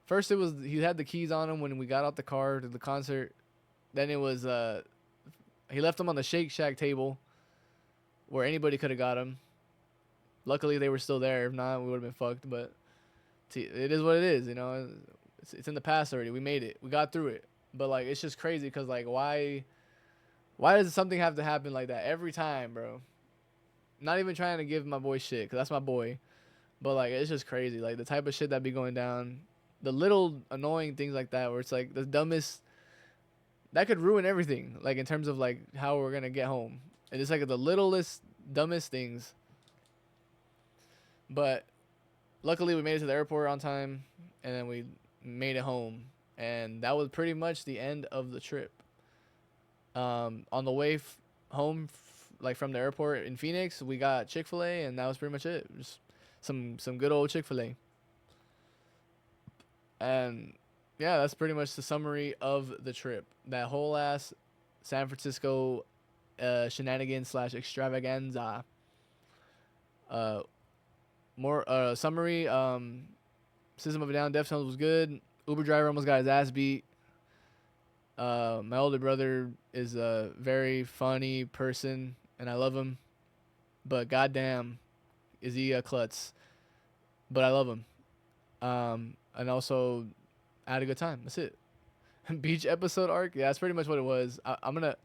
first it was he had the keys on him when we got out the car to the concert. Then it was he left them on the Shake Shack table where anybody could have got him. Luckily, they were still there. If not, we would have been fucked. But it is what it is, It's in the past already. We made it. We got through it. But like, it's just crazy because like, why does something have to happen like that every time, bro? Not even trying to give my boy shit because that's my boy. But like, it's just crazy. Like the type of shit that be going down, the little annoying things like that, where it's like the dumbest. That could ruin everything. Like in terms of like how we're gonna get home. And it's like the littlest, dumbest things. But luckily, we made it to the airport on time, and then we made it home, and that was pretty much the end of the trip. On the way home, like from the airport in Phoenix, we got Chick-fil-A, and that was pretty much it. Just some good old Chick-fil-A. And yeah, that's pretty much the summary of the trip. That whole ass San Francisco shenanigans / extravaganza. More summary. System of a Down, Deftones was good. Uber driver almost got his ass beat. My older brother is a very funny person, and I love him. But goddamn, is he a klutz? But I love him. And also, I had a good time. That's it. Beach episode arc. Yeah, that's pretty much what it was. I'm gonna.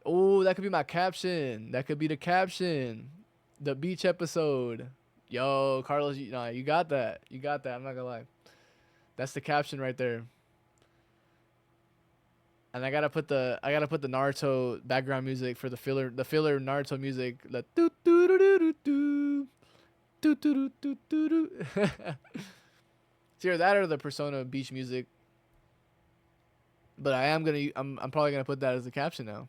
Oh, that could be my caption. That could be the caption. The beach episode. Yo, Carlos, you got that. You got that. I'm not gonna lie. That's the caption right there. And I gotta put the Naruto background music for the filler Naruto music. The doo doo doo doo doo doo doo doo doo doo. It's either that or the Persona beach music. But I'm probably gonna put that as the caption now.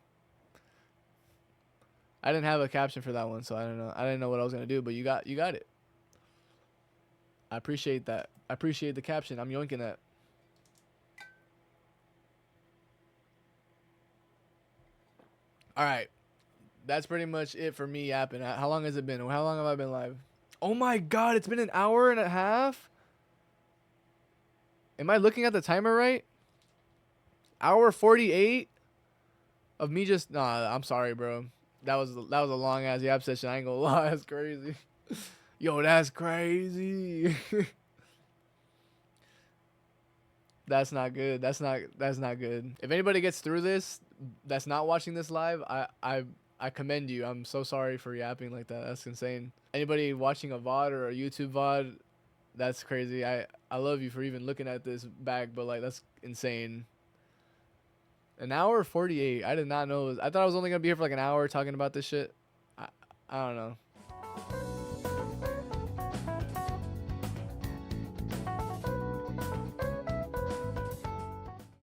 I didn't have a caption for that one, so I don't know. I didn't know what I was gonna do, but you got it. I appreciate that. I appreciate the caption. I'm yoinking that. All right, that's pretty much it for me yapping. How long has it been? How long have I been live? Oh my god, it's been an hour and a half. Am I looking at the timer right? Hour 48 of me just nah. I'm sorry, bro. That was a long ass yap session. I ain't gonna lie, that's crazy. Yo, that's crazy. That's not good. That's not good. If anybody gets through this, that's not watching this live, I commend you. I'm so sorry for yapping like that. That's insane. Anybody watching a VOD or a YouTube VOD, that's crazy. I love you for even looking at this back, but like that's insane. An hour 48. I did not know. I thought I was only gonna be here for like an hour talking about this shit. I don't know.